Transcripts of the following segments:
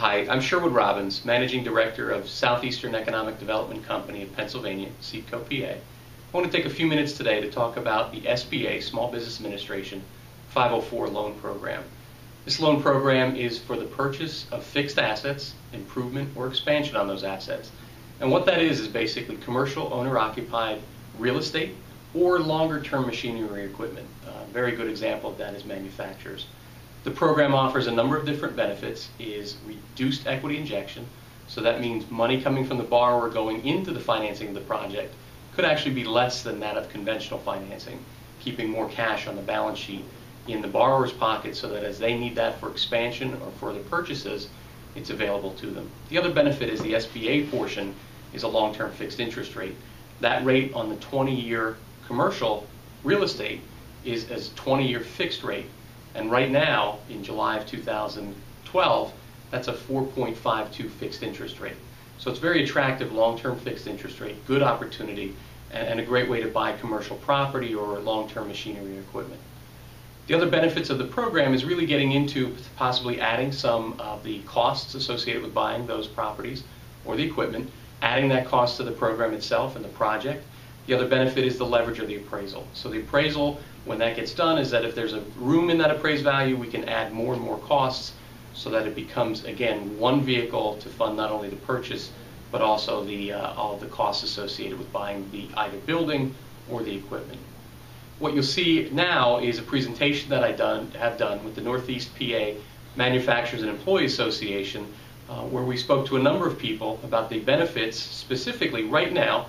Hi, I'm Sherwood Robbins, Managing Director of Southeastern Economic Development Company of Pennsylvania, Seedcopa. I want to take a few minutes today to talk about the SBA, Small Business Administration 504 loan program. This loan program is for the purchase of fixed assets, improvement, or expansion on those assets. And what that is basically commercial owner-occupied real estate or longer-term machinery or equipment. A very good example of that is manufacturers. The program offers a number of different benefits, is reduced equity injection, so that means money coming from the borrower going into the financing of the project could actually be less than that of conventional financing, keeping more cash on the balance sheet in the borrower's pocket so that as they need that for expansion or further purchases, it's available to them. The other benefit is the SBA portion is a long-term fixed interest rate. That rate on the 20-year commercial real estate is as 20-year fixed rate. And right now, in July of 2012, that's a 4.52 fixed interest rate. So it's very attractive long-term fixed interest rate, good opportunity, and a great way to buy commercial property or long-term machinery or equipment. The other benefits of the program is really getting into possibly adding some of the costs associated with buying those properties or the equipment, adding that cost to the program itself and the project. The other benefit is the leverage of the appraisal. So the appraisal, when that gets done, is that if there's a room in that appraised value, we can add more and more costs so that it becomes, again, one vehicle to fund not only the purchase, but also all of the costs associated with buying the either building or the equipment. What you'll see now is a presentation that I have done with the Northeast PA Manufacturers and Employees Association, where we spoke to a number of people about the benefits, specifically right now.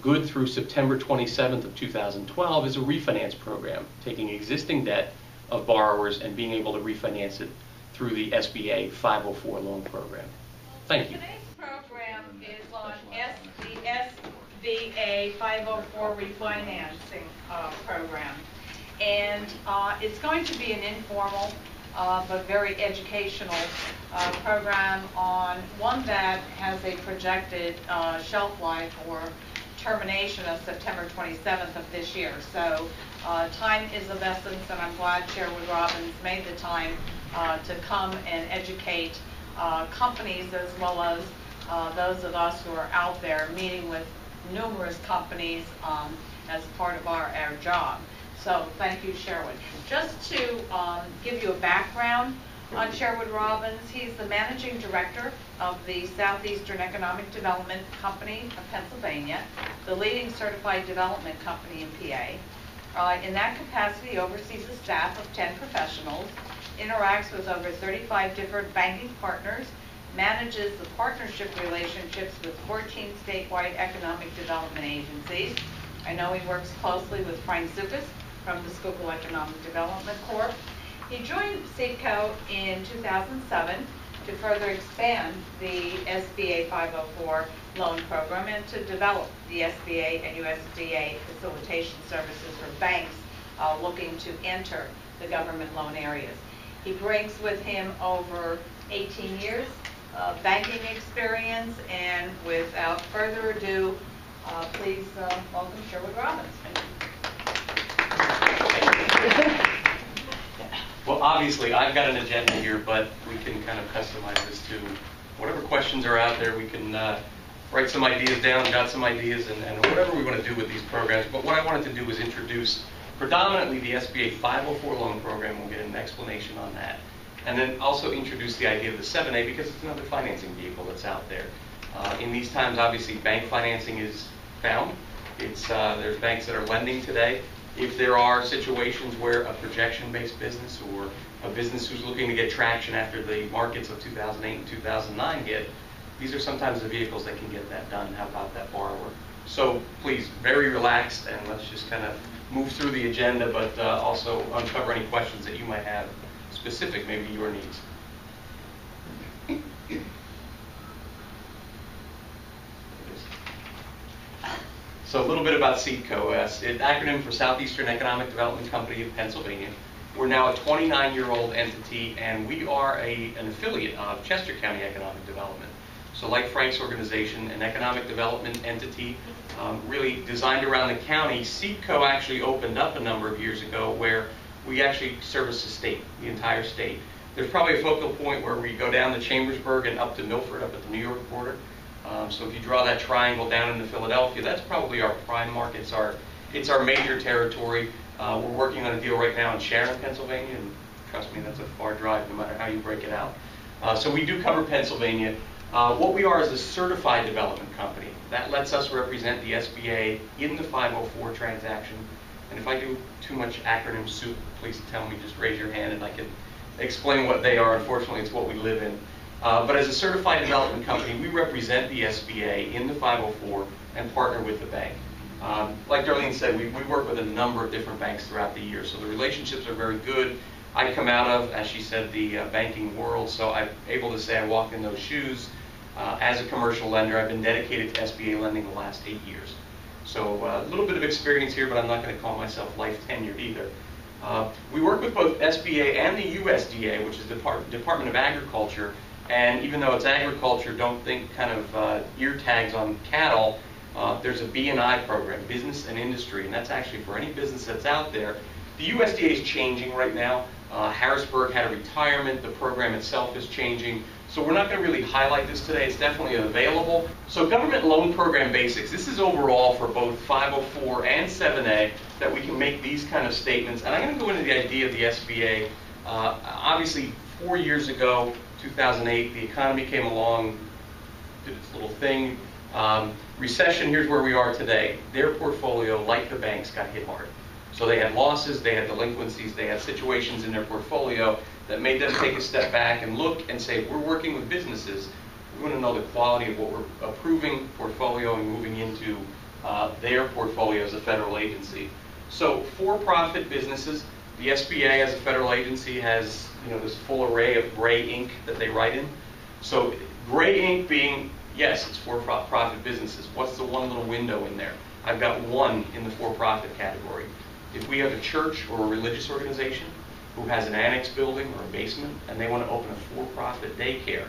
Good through September 27th of 2012 is a refinance program, taking existing debt of borrowers and being able to refinance it through the SBA 504 loan program. Thank you. Today's program is on the SBA 504 refinancing program. And it's going to be an informal but very educational program on one that has a projected shelf life or termination of September 27th of this year. So time is of essence, and I'm glad Sherwood Robbins made the time to come and educate companies as well as those of us who are out there meeting with numerous companies as part of our job. So thank you, Sherwood. Just to give you a background on Sherwood Robbins, he's the Managing Director of the Southeastern Economic Development Company of Pennsylvania, the leading certified development company in PA. In that capacity, he oversees a staff of 10 professionals, interacts with over 35 different banking partners, manages the partnership relationships with 14 statewide economic development agencies. I know he works closely with Frank Zukas from the Schuylkill Economic Development Corp. He joined Seedco in 2007 to further expand the SBA 504 loan program and to develop the SBA and USDA facilitation services for banks looking to enter the government loan areas. He brings with him over 18 years of banking experience, and without further ado, please welcome Sherwood Robbins. Well, obviously, I've got an agenda here, but we can kind of customize this to whatever questions are out there. We can write some ideas down, jot some ideas, and whatever we want to do with these programs. But what I wanted to do was introduce predominantly the SBA 504 loan program. We'll get an explanation on that. And then also introduce the idea of the 7A because it's another financing vehicle that's out there. In these times, obviously, bank financing is found. There's banks that are lending today. If there are situations where a projection-based business or a business who's looking to get traction after the markets of 2008 and 2009 hit, these are sometimes the vehicles that can get that done. How about that borrower? So please, very relaxed, and let's just kind of move through the agenda, but also uncover any questions that you might have specific, maybe your needs. So a little bit about Seedco. It's an acronym for Southeastern Economic Development Company of Pennsylvania. We're now a 29-year-old entity, and we are an affiliate of Chester County Economic Development. So like Frank's organization, an economic development entity really designed around the county. Seedco actually opened up a number of years ago where we actually service the state, the entire state. There's probably a focal point where we go down to Chambersburg and up to Milford, up at the New York border. So if you draw that triangle down into Philadelphia, that's probably our prime market. It's our major territory. We're working on a deal right now in Sharon, Pennsylvania, and trust me, that's a far drive no matter how you break it out. So we do cover Pennsylvania. What we are is a certified development company. That lets us represent the SBA in the 504 transaction. And if I do too much acronym soup, please tell me, just raise your hand and I can explain what they are. Unfortunately, it's what we live in. But as a certified development company, we represent the SBA in the 504 and partner with the bank. Like Darlene said, we work with a number of different banks throughout the year, so the relationships are very good. I come out of, as she said, the banking world, so I'm able to say I walk in those shoes. As a commercial lender, I've been dedicated to SBA lending the last 8 years. So a little bit of experience here, but I'm not going to call myself life tenured either. We work with both SBA and the USDA, which is the Department of Agriculture. And even though it's agriculture, don't think kind of ear tags on cattle. There's a B&I program, business and industry, and that's actually for any business that's out there. The USDA is changing right now. Harrisburg had a retirement. The program itself is changing. So we're not going to really highlight this today. It's definitely available. So government loan program basics. This is overall for both 504 and 7A that we can make these kind of statements. And I'm going to go into the idea of the SBA. Obviously, 4 years ago, 2008, the economy came along, did its little thing. Recession, here's where we are today. Their portfolio, like the banks, got hit hard. So they had losses, they had delinquencies, they had situations in their portfolio that made them take a step back and look and say, we're working with businesses. We want to know the quality of what we're approving portfolio and moving into their portfolio as a federal agency. So for-profit businesses, the SBA as a federal agency has this full array of gray ink that they write in. So gray ink being, yes, it's for-profit businesses. What's the one little window in there? I've got one in the for-profit category. If we have a church or a religious organization who has an annex building or a basement and they want to open a for-profit daycare,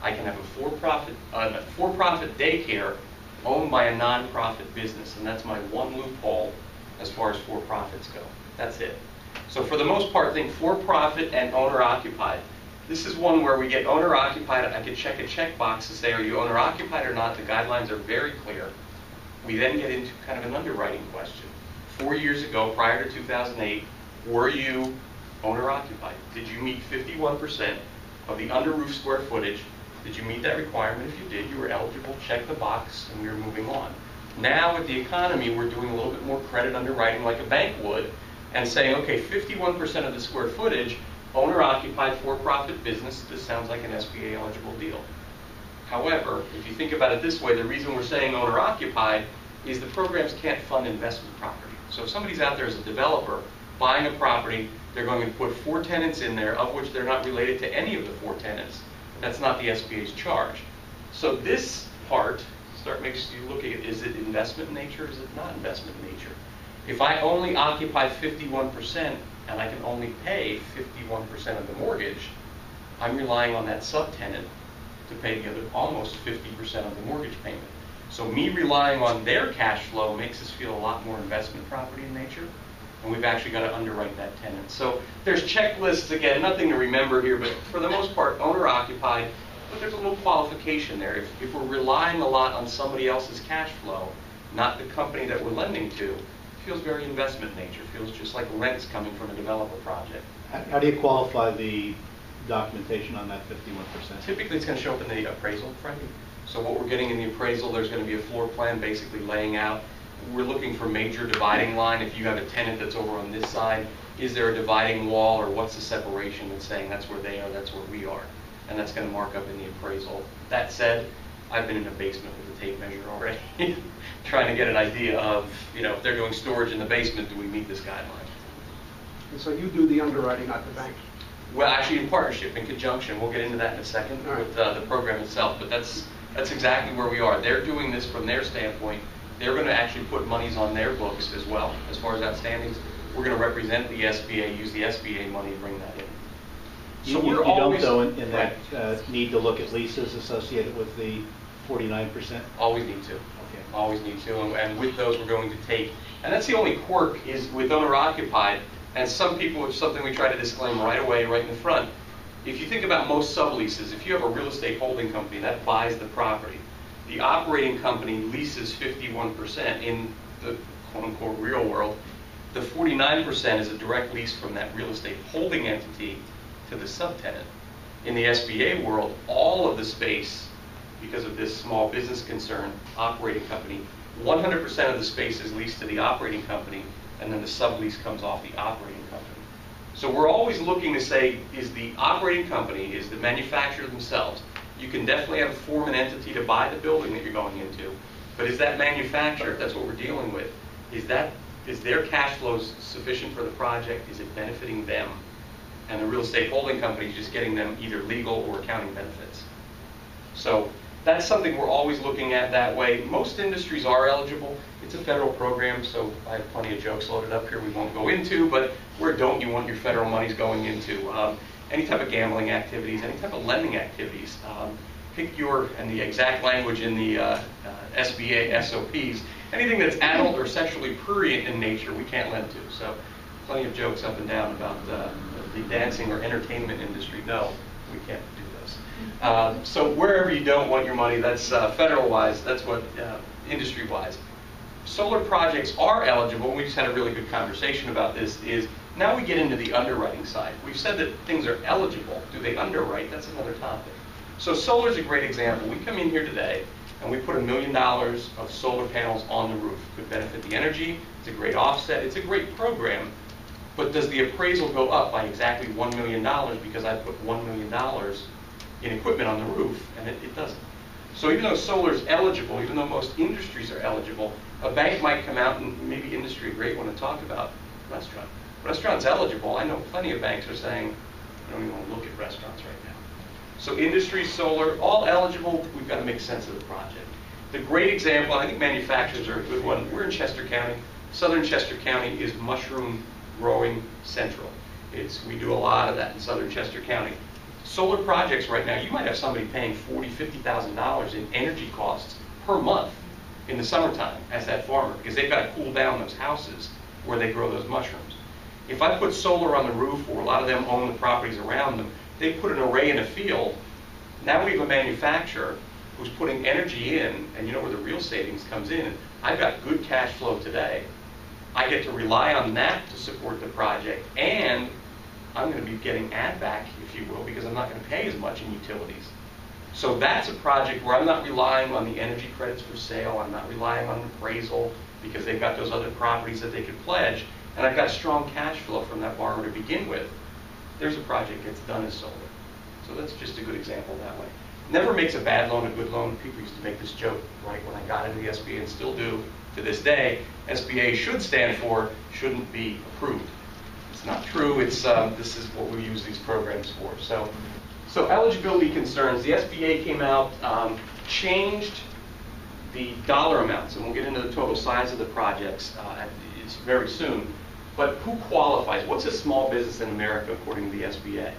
I can have a for-profit daycare owned by a non-profit business, and that's my one loophole as far as for-profits go. That's it. So for the most part, think for-profit and owner-occupied. This is one where we get owner-occupied. I could check a checkbox to say, are you owner-occupied or not? The guidelines are very clear. We then get into kind of an underwriting question. 4 years ago, prior to 2008, were you owner-occupied? Did you meet 51% of the under-roof square footage? Did you meet that requirement? If you did, you were eligible. Check the box, and we were moving on. Now, with the economy, we're doing a little bit more credit underwriting like a bank would, and saying, okay, 51% of the square footage, owner-occupied, for-profit business, this sounds like an SBA-eligible deal. However, if you think about it this way, the reason we're saying owner-occupied is the programs can't fund investment property. So if somebody's out there as a developer buying a property, they're going to put 4 tenants in there, of which they're not related to any of the 4 tenants. That's not the SBA's charge. So this part makes you look at it, is it investment in nature, is it not investment in nature? If I only occupy 51% and I can only pay 51% of the mortgage, I'm relying on that subtenant to pay the other almost 50% of the mortgage payment. So me relying on their cash flow makes us feel a lot more investment property in nature, and we've actually got to underwrite that tenant. So there's checklists, again, nothing to remember here, but for the most part, owner-occupied, but there's a little qualification there. If we're relying a lot on somebody else's cash flow, not the company that we're lending to, it feels very investment nature. It feels just like rent's coming from a developer project. How do you qualify the documentation on that 51%? Typically, it's going to show up in the appraisal, Frankie. So what we're getting in the appraisal, there's going to be a floor plan basically laying out. We're looking for major dividing line. If you have a tenant that's over on this side, is there a dividing wall, or what's the separation that's saying that's where they are, that's where we are? And that's going to mark up in the appraisal. That said, I've been in a basement with a tape measure already, trying to get an idea of, if they're doing storage in the basement, do we meet this guideline? And so you do the underwriting at the bank? Well, actually in partnership, in conjunction. We'll get into that in a second with the program itself, but that's exactly where we are. They're doing this from their standpoint. They're going to actually put monies on their books as well, as far as outstandings. We're going to represent the SBA, use the SBA money to bring that in. So you don't, though, in that need to look at leases associated with the 49%? Always need to. Okay. Always need to. And with those, we're going to take, and that's the only quirk, is with owner-occupied, and some people, it's something we try to disclaim right away, right in the front. If you think about most subleases, if you have a real estate holding company that buys the property, the operating company leases 51% in the quote-unquote real world. The 49% is a direct lease from that real estate holding entity to the subtenant. In the SBA world, all of the space, because of this small business concern operating company, 100% of the space is leased to the operating company, and then the sublease comes off the operating company. So we're always looking to say, is the operating company, is the manufacturer themselves, you can definitely have a form an entity to buy the building that you're going into, but is that manufacturer, if that's what we're dealing with, is their cash flows sufficient for the project? Is it benefiting them? And the real estate holding company is just getting them either legal or accounting benefits. So that's something we're always looking at that way. Most industries are eligible. It's a federal program, so I have plenty of jokes loaded up here we won't go into, but where don't you want your federal monies going into? Any type of gambling activities, any type of lending activities. Pick your, and the exact language in the SBA SOPs, anything that's adult or sexually prurient in nature, we can't lend to. So plenty of jokes up and down about the dancing or entertainment industry. No, we can't do those. So wherever you don't want your money, that's federal-wise, that's what industry-wise. Solar projects are eligible. We just had a really good conversation about this. Now we get into the underwriting side. We've said that things are eligible. Do they underwrite? That's another topic. So solar is a great example. We come in here today and we put $1 million of solar panels on the roof. Could benefit the energy. It's a great offset. It's a great program. But does the appraisal go up by exactly $1 million because I put $1 million in equipment on the roof? And it doesn't. So even though solar is eligible, even though most industries are eligible, a bank might come out, and maybe industry, a great one to talk about, restaurant. Restaurant's eligible. I know plenty of banks are saying, I don't even want to look at restaurants right now. So industry, solar, all eligible. We've got to make sense of the project. The great example, I think manufacturers are a good one. We're in Chester County. Southern Chester County is mushroom growing central. We do a lot of that in Southern Chester County. Solar projects right now, you might have somebody paying $40,000, $50,000 in energy costs per month in the summertime as that farmer, because they've got to cool down those houses where they grow those mushrooms. If I put solar on the roof, or a lot of them own the properties around them, they put an array in a field. Now we have a manufacturer who's putting energy in, and you know where the real savings comes in. I've got good cash flow today. I get to rely on that to support the project, and I'm going to be getting add back, if you will, because I'm not going to pay as much in utilities. So that's a project where I'm not relying on the energy credits for sale. I'm not relying on appraisal because they've got those other properties that they could pledge, and I've got strong cash flow from that borrower to begin with. There's a project that gets done as solar. So that's just a good example that way. Never makes a bad loan a good loan. People used to make this joke right when I got into the SBA and still do to this day. SBA should stand for shouldn't be approved. It's not true. It's this is what we use these programs for. So eligibility concerns. The SBA came out, changed the dollar amounts, and we'll get into the total size of the projects very soon. But who qualifies? What's a small business in America according to the SBA?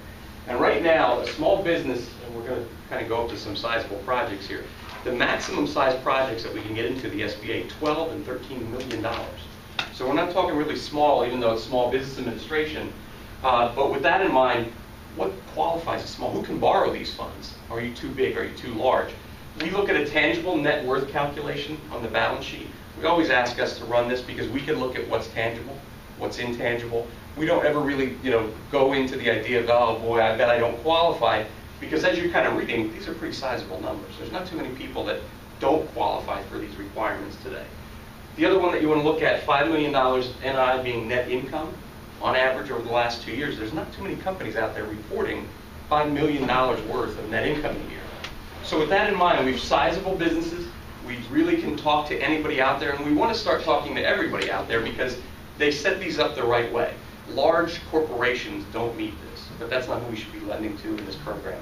And right now, a small business, and we're going to kind of go up to some sizable projects here. The maximum size projects that we can get into the SBA, $12 and $13 million. So we're not talking really small, even though it's Small Business Administration. But with that in mind, what qualifies as small? Who can borrow these funds? Are you too big? Are you too large? We look at a tangible net worth calculation on the balance sheet. We always ask us to run this because we can look at what's tangible, what's intangible. We don't ever really, go into the idea of, oh boy, I bet I don't qualify, because as you're kind of reading, these are pretty sizable numbers. There's not too many people that don't qualify for these requirements today. The other one that you want to look at, $5 million NI being net income on average over the last 2 years. There's not too many companies out there reporting $5 million worth of net income a year. So with that in mind, we have sizable businesses. We really can talk to anybody out there, and we want to start talking to everybody out there because they set these up the right way. Large corporations don't meet this, but that's not who we should be lending to in this program.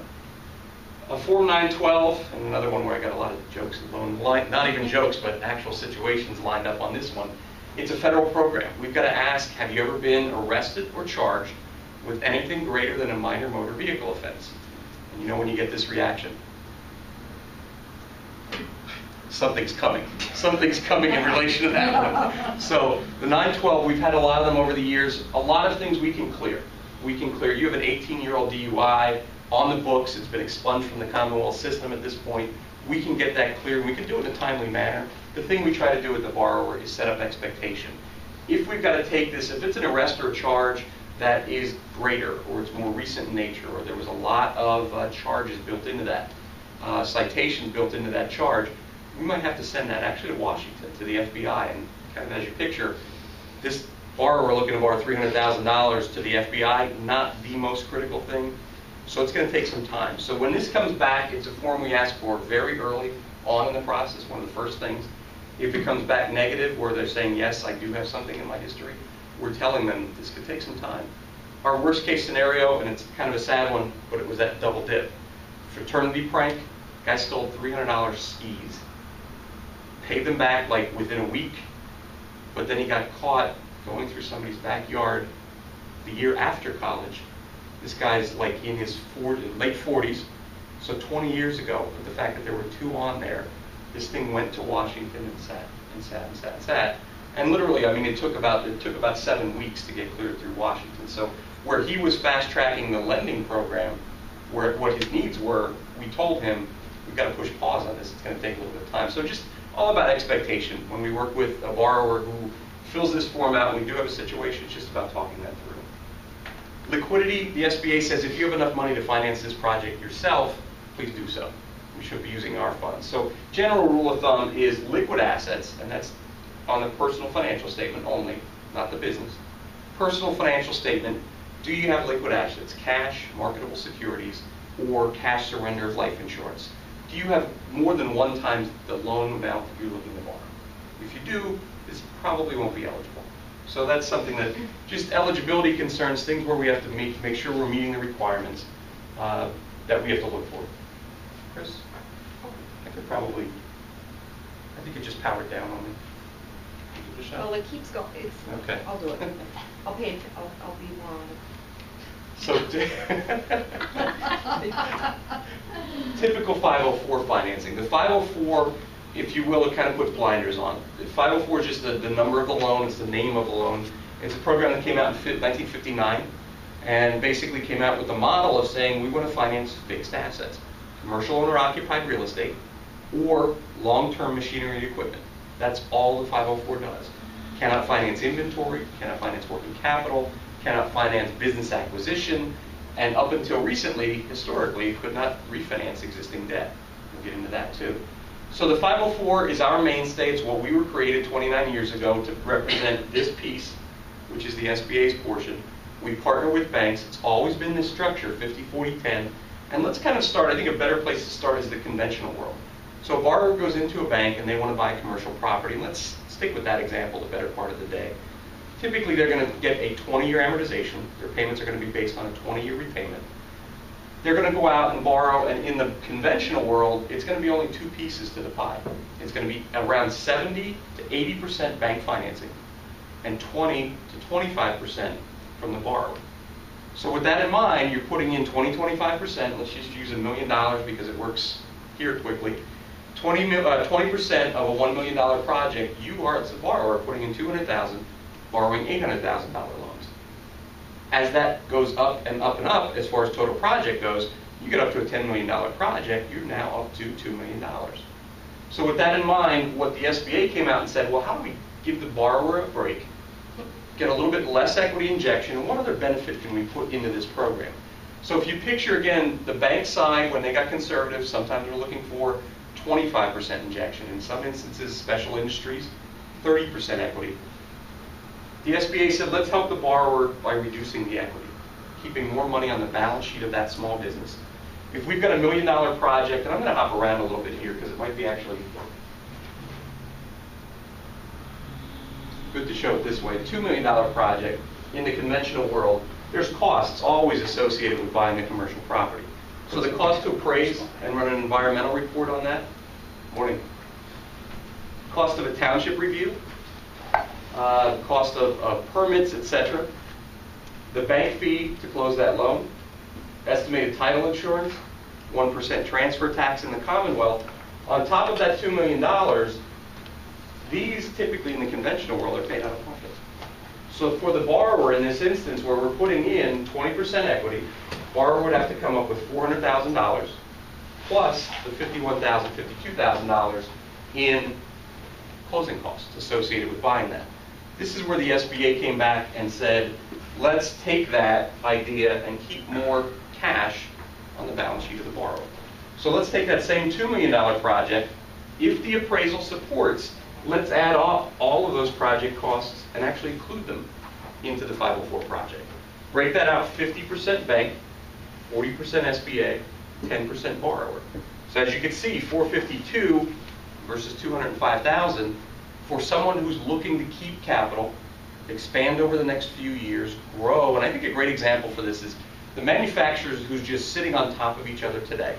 A Form 912, and another one where I got a lot of jokes, not even jokes, but actual situations lined up on this one. It's a federal program. We've got to ask, have you ever been arrested or charged with anything greater than a minor motor vehicle offense? And you know when you get this reaction? Something's coming. Something's coming in relation to that one. So the 912, we've had a lot of them over the years. A lot of things we can clear. we can clear. You have an 18-year-old DUI on the books. It's been expunged from the Commonwealth system at this point. We can get that cleared. We can do it in a timely manner. The thing we try to do with the borrower is set up expectation. If we've got to take this, if it's an arrest or a charge that is greater, or it's more recent in nature, or there was a lot of charges built into that, citations built into that charge, we might have to send that actually to Washington, to the FBI. And kind of as you picture, this borrower looking to borrow $300,000 to the FBI, not the most critical thing. So it's going to take some time. So when this comes back, it's a form we ask for very early on in the process, one of the first things. If it comes back negative, where they're saying, yes, I do have something in my history, we're telling them this could take some time. Our worst case scenario, and it's kind of a sad one, but it was that double dip. Fraternity prank, guy stole $300 skis. Paid them back like within a week, but then he got caught going through somebody's backyard the year after college. This guy's like in his late 40s, so 20 years ago, but the fact that there were two on there, this thing went to Washington and sat and sat and sat and sat. And literally, I mean, it took about 7 weeks to get cleared through Washington. So where he was fast tracking the lending program, where what his needs were, we told him, we've got to push pause on this. It's going to take a little bit of time. So just all about expectation. When we work with a borrower who fills this form out, and we do have a situation, it's just about talking that through. Liquidity, the SBA says if you have enough money to finance this project yourself, please do so. We should be using our funds. So general rule of thumb is liquid assets, and that's on the personal financial statement only, not the business. Personal financial statement, do you have liquid assets, cash, marketable securities, or cash surrender of life insurance? Do you have more than one times the loan amount that you're looking to borrow? If you do, this probably won't be eligible. So that's something that, just eligibility concerns, things where we have to make sure we're meeting the requirements that we have to look for. Chris? I could probably, I think it just powered down on me. Well, it keeps going. It's, okay. I'll do it. I'll pay it. I'll be more on it. So typical 504 financing. The 504, if you will, it kind of puts blinders on. The 504 is just the number of the loan. It's the name of the loan. It's a program that came out in 1959 and basically came out with a model of saying we want to finance fixed assets, commercial owner-occupied real estate, or long-term machinery and equipment. That's all the 504 does. Cannot finance inventory, cannot finance working capital, cannot finance business acquisition, and up until recently, historically, could not refinance existing debt. We'll get into that too. So the 504 is our mainstay. It's what we were created 29 years ago to represent this piece, which is the SBA's portion. We partner with banks. It's always been this structure, 50-40-10. And let's kind of start, I think a better place to start is the conventional world. So a borrower goes into a bank and they want to buy commercial property. Let's stick with that example the better part of the day. Typically, they're going to get a 20-year amortization. Their payments are going to be based on a 20-year repayment. They're going to go out and borrow, and in the conventional world, it's going to be only two pieces to the pie. It's going to be around 70 to 80% bank financing and 20 to 25% from the borrower. So with that in mind, you're putting in 20-25%. Let's just use $1 million because it works here quickly. 20% of a $1 million project, you are, as a borrower, putting in $200,000, borrowing $800,000 loans. As that goes up and up and up, as far as total project goes, you get up to a $10 million project, you're now up to $2 million. So with that in mind, what the SBA came out and said, well, how do we give the borrower a break, get a little bit less equity injection, and what other benefit can we put into this program? So if you picture, again, the bank side, when they got conservative, sometimes they're looking for 25% injection. In some instances, special industries, 30% equity. The SBA said, let's help the borrower by reducing the equity, keeping more money on the balance sheet of that small business. If we've got $1 million project, and I'm going to hop around a little bit here because it might be actually good to show it this way. $2 million project in the conventional world, there's costs always associated with buying a commercial property. So the cost to appraise and run an environmental report on that, morning. Cost of a township review, cost of permits, etc. The bank fee to close that loan, estimated title insurance, 1% transfer tax in the Commonwealth. On top of that $2 million, these typically in the conventional world are paid out of pocket. So for the borrower in this instance where we're putting in 20% equity, borrower would have to come up with $400,000 plus the $51,000, $52,000 in closing costs associated with buying that. This is where the SBA came back and said, let's take that idea and keep more cash on the balance sheet of the borrower. So let's take that same $2 million project. If the appraisal supports, let's add off all of those project costs and actually include them into the 504 project. Break that out 50% bank, 40% SBA, 10% borrower. So as you can see, 452 versus 205,000 for someone who's looking to keep capital, expand over the next few years, grow. And I think a great example for this is the manufacturers who's just sitting on top of each other today.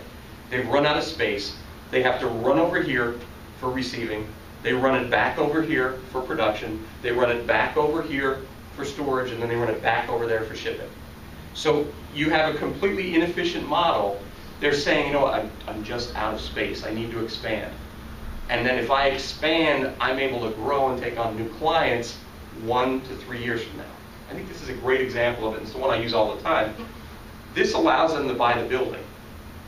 They've run out of space. They have to run over here for receiving. They run it back over here for production. They run it back over here for storage, and then they run it back over there for shipping. So you have a completely inefficient model. They're saying, you know what, I'm just out of space. I need to expand. And then if I expand, I'm able to grow and take on new clients 1 to 3 years from now. I think this is a great example of it. It's the one I use all the time. This allows them to buy the building.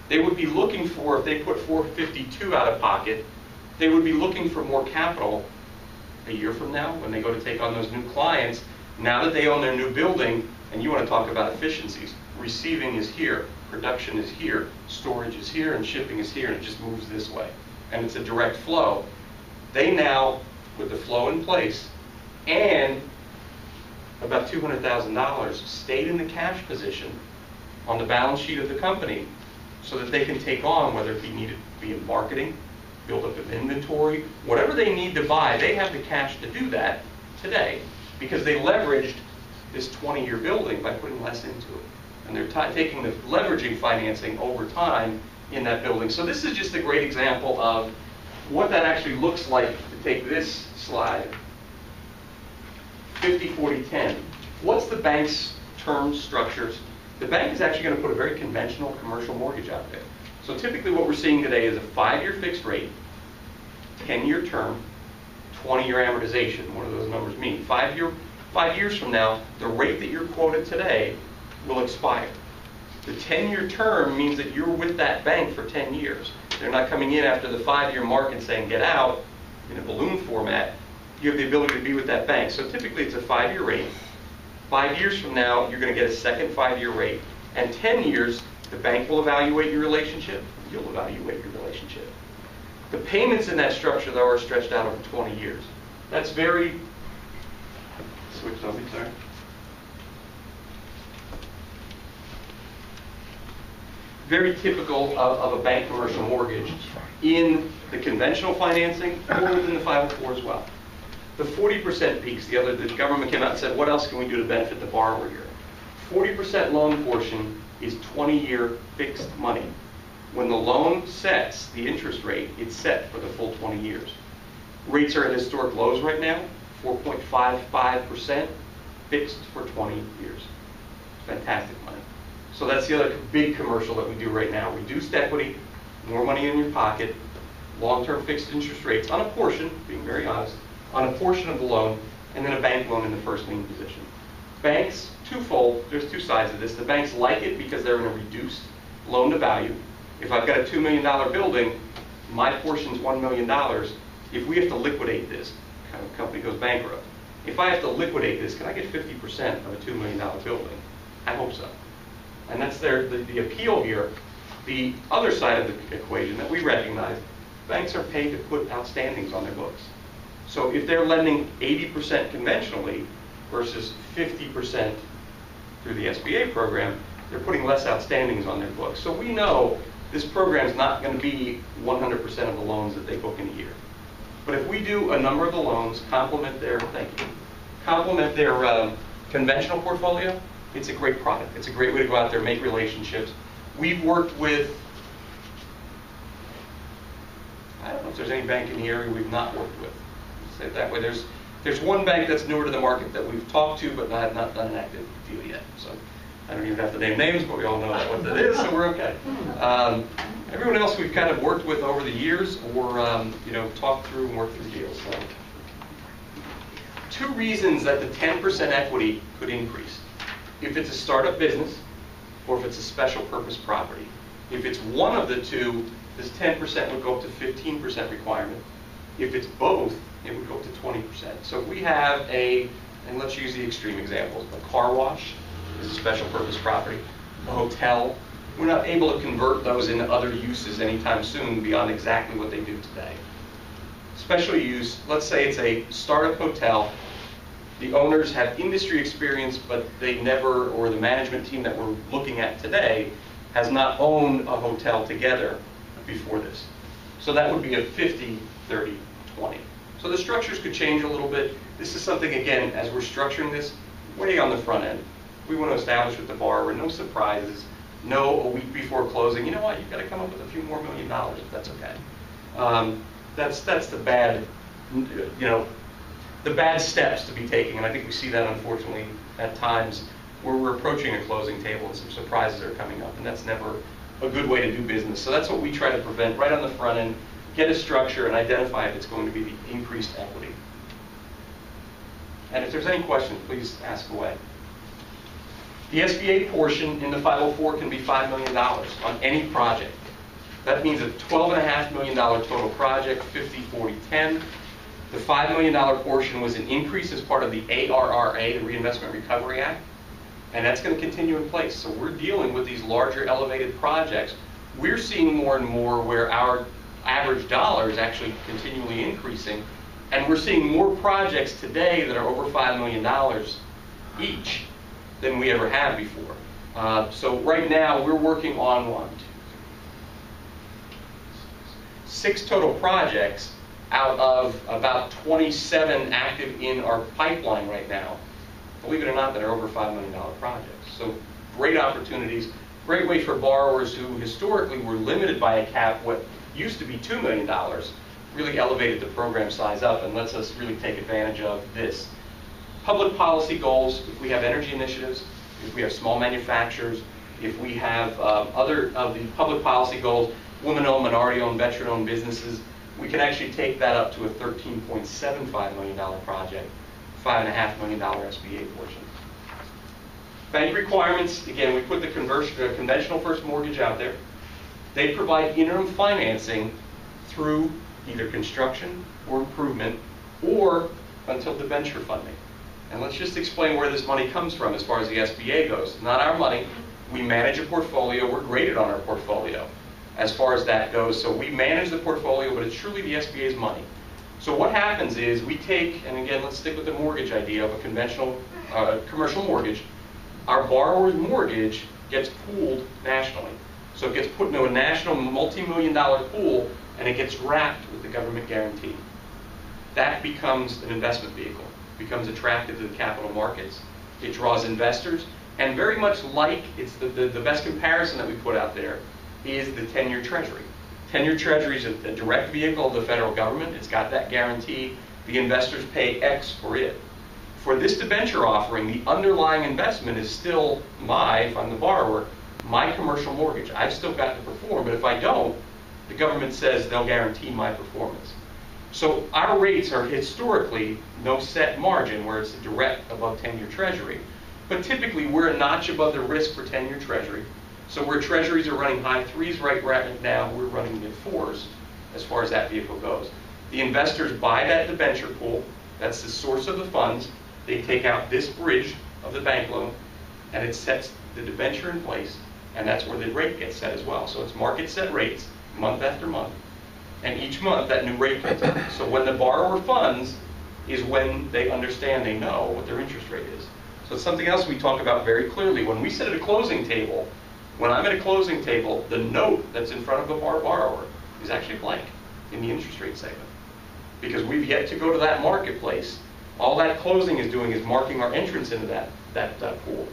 They would be looking for, if they put 452 out of pocket, they would be looking for more capital a year from now when they go to take on those new clients. Now that they own their new building, and you want to talk about efficiencies, receiving is here, production is here, storage is here, and shipping is here, and it just moves this way. And it's a direct flow. They now put the flow in place, and about $200,000 stayed in the cash position on the balance sheet of the company so that they can take on, whether it be needed to be in marketing, build up of inventory, whatever they need to buy, they have the cash to do that today because they leveraged this 20-year building by putting less into it. And they're taking the leveraging financing over time in that building. So this is just a great example of what that actually looks like to take this slide, 50, 40, 10. What's the bank's term structures? The bank is actually going to put a very conventional commercial mortgage out there. So typically what we're seeing today is a 5-year fixed rate, 10-year term, 20-year amortization. What do those numbers mean? 5 years from now, the rate that you're quoted today will expire. The 10-year term means that you're with that bank for 10 years. They're not coming in after the 5-year mark and saying, get out in a balloon format. You have the ability to be with that bank. So typically it's a 5-year rate. 5 years from now, you're going to get a second 5-year rate. And 10 years, the bank will evaluate your relationship. You'll evaluate your relationship. The payments in that structure, though, are stretched out over 20 years. That's very... Switched over, sorry. Very typical of a bank commercial mortgage in the conventional financing or within the 504 as well. The 40% piece, the government came out and said, what else can we do to benefit the borrower here? 40% loan portion is 20-year fixed money. When the loan sets the interest rate, it's set for the full 20 years. Rates are at historic lows right now, 4.55% fixed for 20 years. Fantastic money. So that's the other big commercial that we do right now. Reduced equity, more money in your pocket, long-term fixed interest rates on a portion, being very honest, on a portion of the loan, and then a bank loan in the first lien position. Banks, twofold, there's two sides of this. The banks like it because they're in a reduced loan to value. If I've got a $2 million building, my portion's $1 million. If we have to liquidate this, kind of company goes bankrupt. If I have to liquidate this, can I get 50% of a $2 million building? I hope so. And that's the appeal here. The other side of the equation that we recognize, banks are paid to put outstandings on their books. So if they're lending 80% conventionally versus 50% through the SBA program, they're putting less outstandings on their books. So we know this program is not going to be 100% of the loans that they book in a year. But if we do a number of the loans, complement their conventional portfolio, it's a great product. It's a great way to go out there, make relationships. We've worked with, I don't know if there's any bank in the area we've not worked with. Say it that way. There's one bank that's newer to the market that we've talked to, but have not done an active deal yet. So I don't even have to name names, but we all know what that is, so we're okay. Everyone else we've kind of worked with over the years, or talked through and worked through deals. So. two reasons that the 10% equity could increase. If it's a startup business, or if it's a special purpose property. If it's one of the two, this 10% would go up to 15% requirement. If it's both, it would go up to 20%. So if we have and let's use the extreme examples, a car wash is a special purpose property, a hotel, we're not able to convert those into other uses anytime soon beyond exactly what they do today. Special use, let's say it's a startup hotel. The owners have industry experience, but they never, or the management team that we're looking at today, has not owned a hotel together before this. So that would be a 50, 30, 20. So the structures could change a little bit. This is something, again, as we're structuring this, way on the front end. We want to establish with the borrower, no surprises, no a week before closing, you know what, you've got to come up with a few more $1 million, if that's okay. That's the bad, the bad steps to be taking, and I think we see that, unfortunately, at times where we're approaching a closing table and some surprises are coming up, and that's never a good way to do business. So that's what we try to prevent right on the front end, get a structure and identify if it's going to be the increased equity. And if there's any questions, please ask away. The SBA portion in the 504 can be $5 million on any project. That means a $12.5 million total project, 50, 40, 10. The $5 million portion was an increase as part of the ARRA, the Reinvestment Recovery Act, and that's going to continue in place. So we're dealing with these larger elevated projects. We're seeing more and more where our average dollar is actually continually increasing, and we're seeing more projects today that are over $5 million each than we ever have before. So right now we're working on 6 total projects out of about 27 active in our pipeline right now, believe it or not, that are over $5 million projects. So great opportunities, great way for borrowers who historically were limited by a cap, what used to be $2 million, really elevated the program size up and lets us really take advantage of this. Public policy goals, if we have energy initiatives, if we have small manufacturers, if we have other of the public policy goals, women-owned, minority-owned, veteran-owned businesses, we can actually take that up to a $13.75 million project, $5.5 million SBA portion. Bank requirements, again, we put the conventional first mortgage out there. They provide interim financing through either construction or improvement or until debenture funding. And let's just explain where this money comes from as far as the SBA goes. Not our money. We manage a portfolio. We're graded on our portfolio as far as that goes. So we manage the portfolio, but it's truly the SBA's money. So what happens is we take, and again, let's stick with the mortgage idea of a conventional commercial mortgage. Our borrower's mortgage gets pooled nationally. So it gets put into a national multi-million-dollar pool, and it gets wrapped with the government guarantee. That becomes an investment vehicle, becomes attractive to the capital markets. It draws investors, and very much like, it's the best comparison that we put out there is the 10-year Treasury. 10-year Treasury is a direct vehicle of the federal government. It's got that guarantee. The investors pay X for it. For this debenture offering, the underlying investment is still if I'm the borrower, my commercial mortgage. I've still got to perform, but if I don't, the government says they'll guarantee my performance. So our rates are historically no set margin where it's a direct above 10-year Treasury. But typically we're a notch above the risk for 10-year Treasury. So where Treasuries are running high 3s right now, we're running mid 4s as far as that vehicle goes. The investors buy that debenture pool. That's the source of the funds. They take out this bridge of the bank loan, and it sets the debenture in place, and that's where the rate gets set as well. So it's market set rates month after month. And each month that new rate comes up. So when the borrower funds is when they understand, they know what their interest rate is. So it's something else we talk about very clearly. When we sit at a closing table, when I'm at a closing table, the note that's in front of the borrower is actually blank in the interest rate segment. Because we've yet to go to that marketplace. All that closing is doing is marking our entrance into that pool.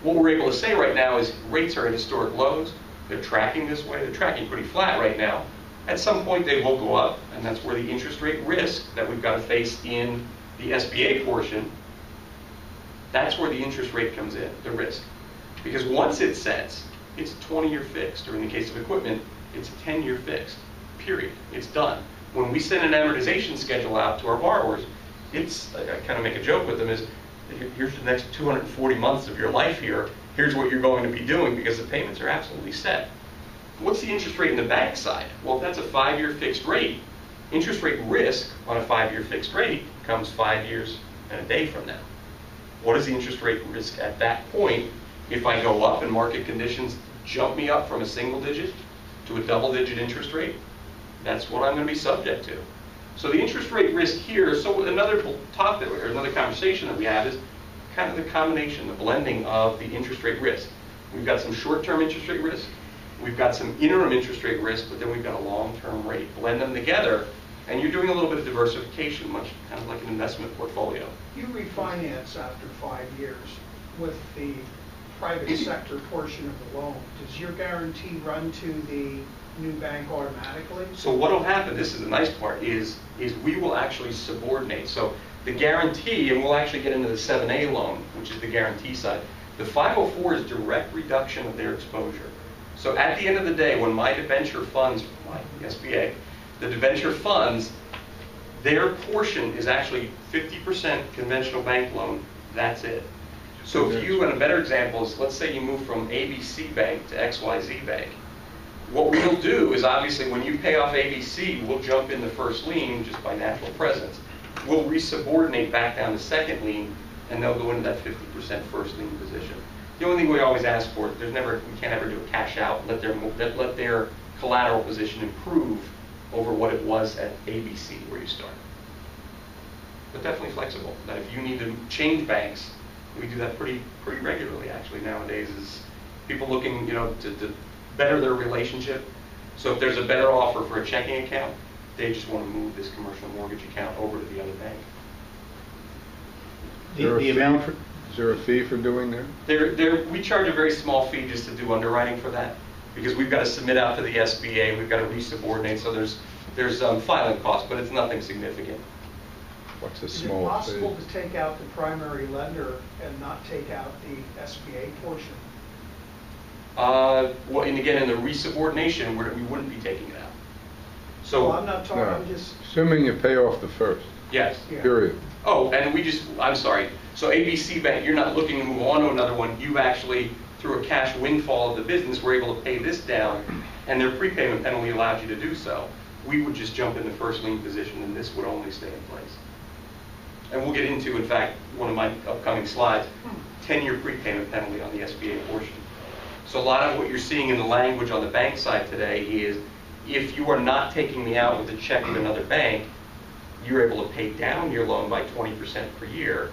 What we're able to say right now is rates are at historic lows. They're tracking this way. They're tracking pretty flat right now. At some point they will go up, and that's where the interest rate risk that we've got to face in the SBA portion, that's where the interest rate comes in, the risk. Because once it sets, it's a 20-year fixed, or in the case of equipment, it's a 10-year fixed, period. It's done. When we send an amortization schedule out to our borrowers, I kind of make a joke with them is, here's the next 240 months of your life here. Here's what you're going to be doing because the payments are absolutely set. What's the interest rate in the bank side? Well, that's a 5-year fixed rate. Interest rate risk on a 5-year fixed rate comes 5 years and a day from now. What is the interest rate risk at that point if I go up and market conditions jump me up from a single digit to a double-digit interest rate? That's what I'm going to be subject to. So the interest rate risk here, so another talk that, or another conversation that we have is kind of the combination, the blending of the interest rate risk. We've got some short-term interest rate risk, we've got some interim interest rate risk, but then we've got a long-term rate. Blend them together, and you're doing a little bit of diversification, much kind of like an investment portfolio. You refinance after 5 years with the private sector portion of the loan. Does your guarantee run to the new bank automatically? So what will happen, this is the nice part, is we will actually subordinate. So the guarantee, and we'll actually get into the 7A loan, which is the guarantee side. The 504 is direct reduction of their exposure. So at the end of the day, when my debenture funds, my SBA, the debenture funds, their portion is actually 50% conventional bank loan, that's it. So if you, and a better example is, let's say you move from ABC Bank to XYZ Bank. What we'll do is obviously when you pay off ABC, we'll jump in the first lien just by natural presence. We'll resubordinate back down to second lien, and they'll go into that 50% first lien position. The only thing we always ask for, we can't ever do a cash out, let their collateral position improve over what it was at ABC where you start. But definitely flexible. That if you need to change banks, we do that pretty regularly actually nowadays. Is people looking, to better their relationship. So if there's a better offer for a checking account, they just want to move this commercial mortgage account over to the other bank. Is there a fee for doing that? We charge a very small fee just to do underwriting for that, because we've got to submit out to the SBA, we've got to resubordinate, so there's filing costs, but it's nothing significant. What's a small fee? Is it possible to take out the primary lender and not take out the SBA portion? Well, and again, in the resubordination, we wouldn't be taking it out. So I'm not talking, I'm just... Assuming you pay off the first. Yes. Yeah. Period. Oh, and I'm sorry. So ABC Bank, you're not looking to move on to another one. You actually, through a cash windfall of the business, were able to pay this down, and their prepayment penalty allowed you to do so. We would just jump in the first lien position, and this would only stay in place. And we'll get into, in fact, one of my upcoming slides, 10-year prepayment penalty on the SBA portion. So a lot of what you're seeing in the language on the bank side today is, if you are not taking me out with a check with another bank, you're able to pay down your loan by 20% per year,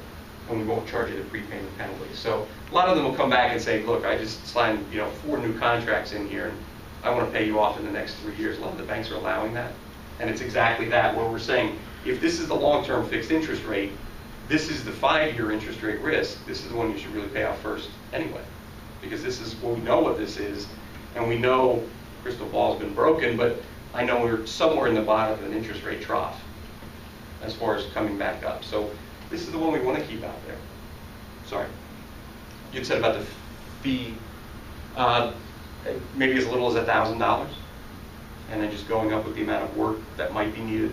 and we won't charge you the prepayment penalty. So a lot of them will come back and say, look, I just signed 4 new contracts in here, and I want to pay you off in the next 3 years. A lot of the banks are allowing that. And it's exactly that, where we're saying, if this is the long-term fixed interest rate, this is the 5-year interest rate risk, this is the one you should really pay off first anyway. Because this is, well, we know what this is, and we know crystal ball's been broken, but I know we're somewhere in the bottom of an interest rate trough as far as coming back up. So this is the one we want to keep out there. Sorry. You'd said about the fee, maybe as little as $1,000, and then just going up with the amount of work that might be needed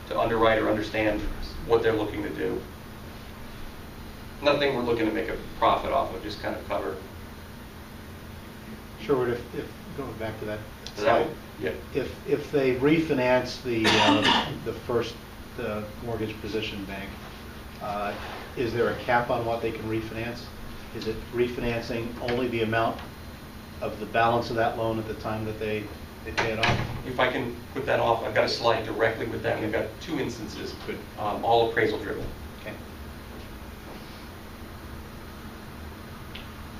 to underwrite or understand what they're looking to do. Nothing we're looking to make a profit off of, just kind of cover. Sherwood, if going back to that Is that slide, one? Yeah. if they refinance the first mortgage position bank, is there a cap on what they can refinance? Is it refinancing only the amount of the balance of that loan at the time that they pay it off? If I can put that off, I've got a slide directly with that, and we've got 2 instances, all appraisal driven. Okay.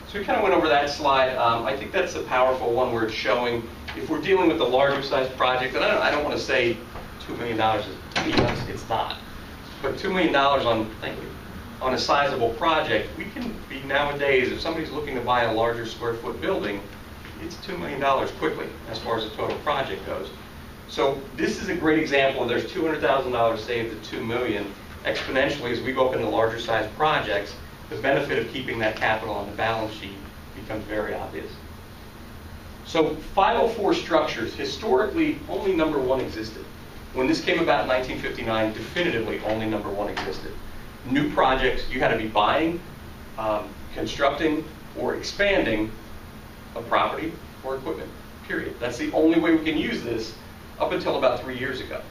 So we kind of went over that slide. I think that's a powerful one where it's showing, if we're dealing with a larger size project, and I don't want to say $2 million is peanuts, it's not. But $2 million on a sizable project, we can be nowadays, if somebody's looking to buy a larger square foot building, it's $2 million quickly as far as the total project goes. So this is a great example of there's $200,000 saved to $2 million. Exponentially, as we go up into larger size projects, the benefit of keeping that capital on the balance sheet becomes very obvious. So 504 structures, historically only number 1 existed. When this came about in 1959, definitively only number one existed. New projects, you had to be buying, constructing, or expanding a property or equipment, period. That's the only way we can use this up until about 3 years ago.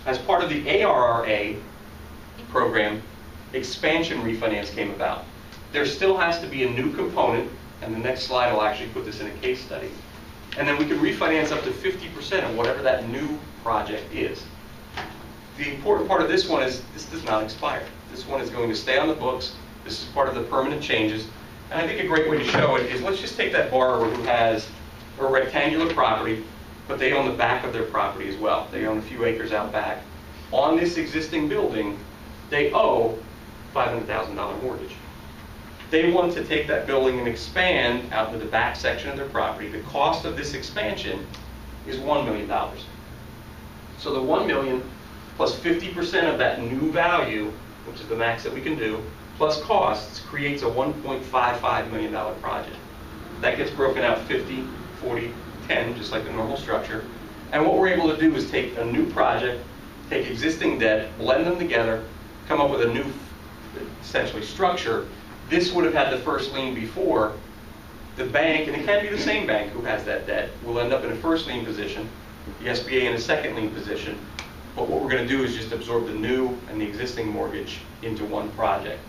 As part of the ARRA program, expansion refinance came about. There still has to be a new component, and the next slide will actually put this in a case study. And then we can refinance up to 50% of whatever that new project is. The important part of this one is this does not expire. This one is going to stay on the books. This is part of the permanent changes. And I think a great way to show it is, let's just take that borrower who has a rectangular property, but they own the back of their property as well. They own a few acres out back. On this existing building, they owe $500,000 mortgage. They want to take that building and expand out to the back section of their property. The cost of this expansion is $1 million. So the $1 million plus 50% of that new value, which is the max that we can do, plus costs, creates a $1.55 million project. That gets broken out 50, 40, 10, just like the normal structure. And what we're able to do is take a new project, take existing debt, blend them together, come up with a new, essentially, structure. This would have had the first lien before. The bank, and it can be the same bank who has that debt, will end up in a first lien position, the SBA in a second lien position. But what we're going to do is just absorb the new and the existing mortgage into one project.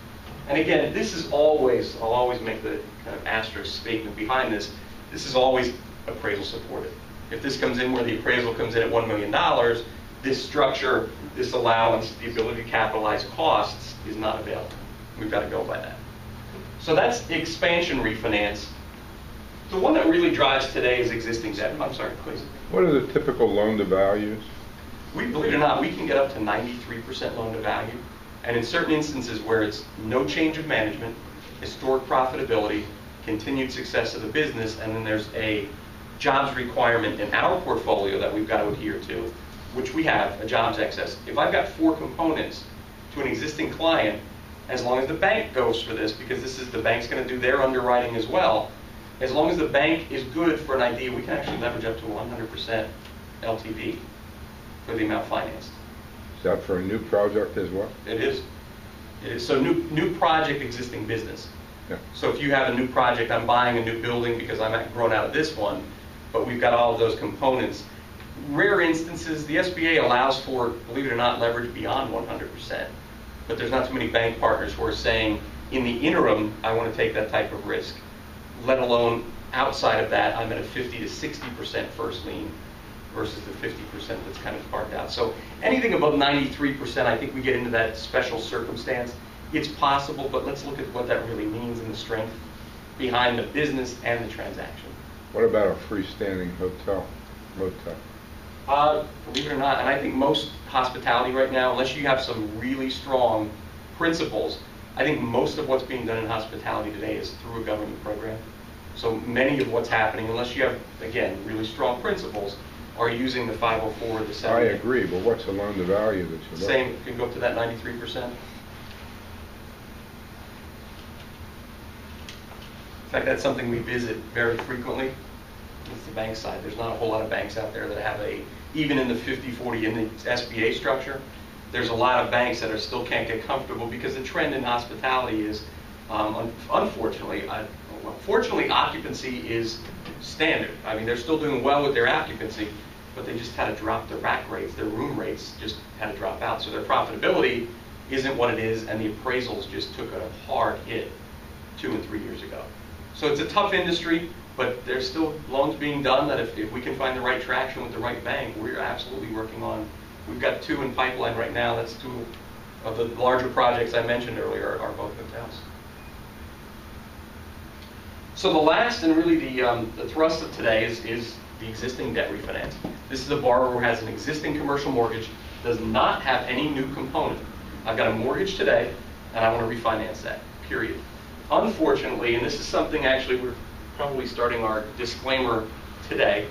And again, this is always, I'll always make the kind of asterisk statement behind this, this is always appraisal supported. If this comes in where the appraisal comes in at $1 million, this structure, this allowance, the ability to capitalize costs is not available. We've got to go by that. So that's expansion refinance. The one that really drives today is existing debt. I'm sorry, please. What are the typical loan to values? Believe it or not, we can get up to 93% loan to value. And in certain instances where it's no change of management, historic profitability, continued success of the business, and then there's a jobs requirement in our portfolio that we've got to adhere to, which we have, a jobs excess. If I've got 4 components to an existing client, as long as the bank goes for this, because this is the bank's going to do their underwriting as well, as long as the bank is good for an idea, we can actually leverage up to 100% LTV for the amount financed. Is that for a new project as well? It is. It is. So new project, existing business. Yeah. So if you have a new project, I'm buying a new building because I'm grown out of this one, but we've got all of those components. Rare instances, the SBA allows for, believe it or not, leverage beyond 100%. But there's not too many bank partners who are saying, in the interim, I want to take that type of risk. Let alone outside of that, I'm at a 50 to 60% first lien versus the 50% that's kind of carved out. So anything above 93%, I think we get into that special circumstance. It's possible, but let's look at what that really means and the strength behind the business and the transaction. What about a freestanding hotel, motel? Believe it or not, and I think most hospitality right now, unless you have some really strong principles, I think most of what's being done in hospitality today is through a government program. So many of what's happening, unless you have, again, really strong principles, are using the 504, the 7. I agree, but what's the loan to value that you're Same, can go up to that 93%. In fact, that's something we visit very frequently. It's the bank side. There's not a whole lot of banks out there that have even in the 50-40 in the SBA structure, there's a lot of banks that still can't get comfortable because the trend in hospitality is, unfortunately, fortunately, occupancy is standard. I mean, they're still doing well with their occupancy, but they just had to drop their rack rates. Their room rates just had to drop out. So their profitability isn't what it is, and the appraisals just took a hard hit 2 and 3 years ago. So it's a tough industry, but there's still loans being done that if we can find the right traction with the right bank, we're absolutely working on. We've got 2 in pipeline right now. That's 2 of the larger projects I mentioned earlier are both hotels. So the last and really the thrust of today is the existing debt refinance. This is a borrower who has an existing commercial mortgage, does not have any new component. I've got a mortgage today, and I want to refinance that, period. Unfortunately, and this is something actually we're probably starting our disclaimer today,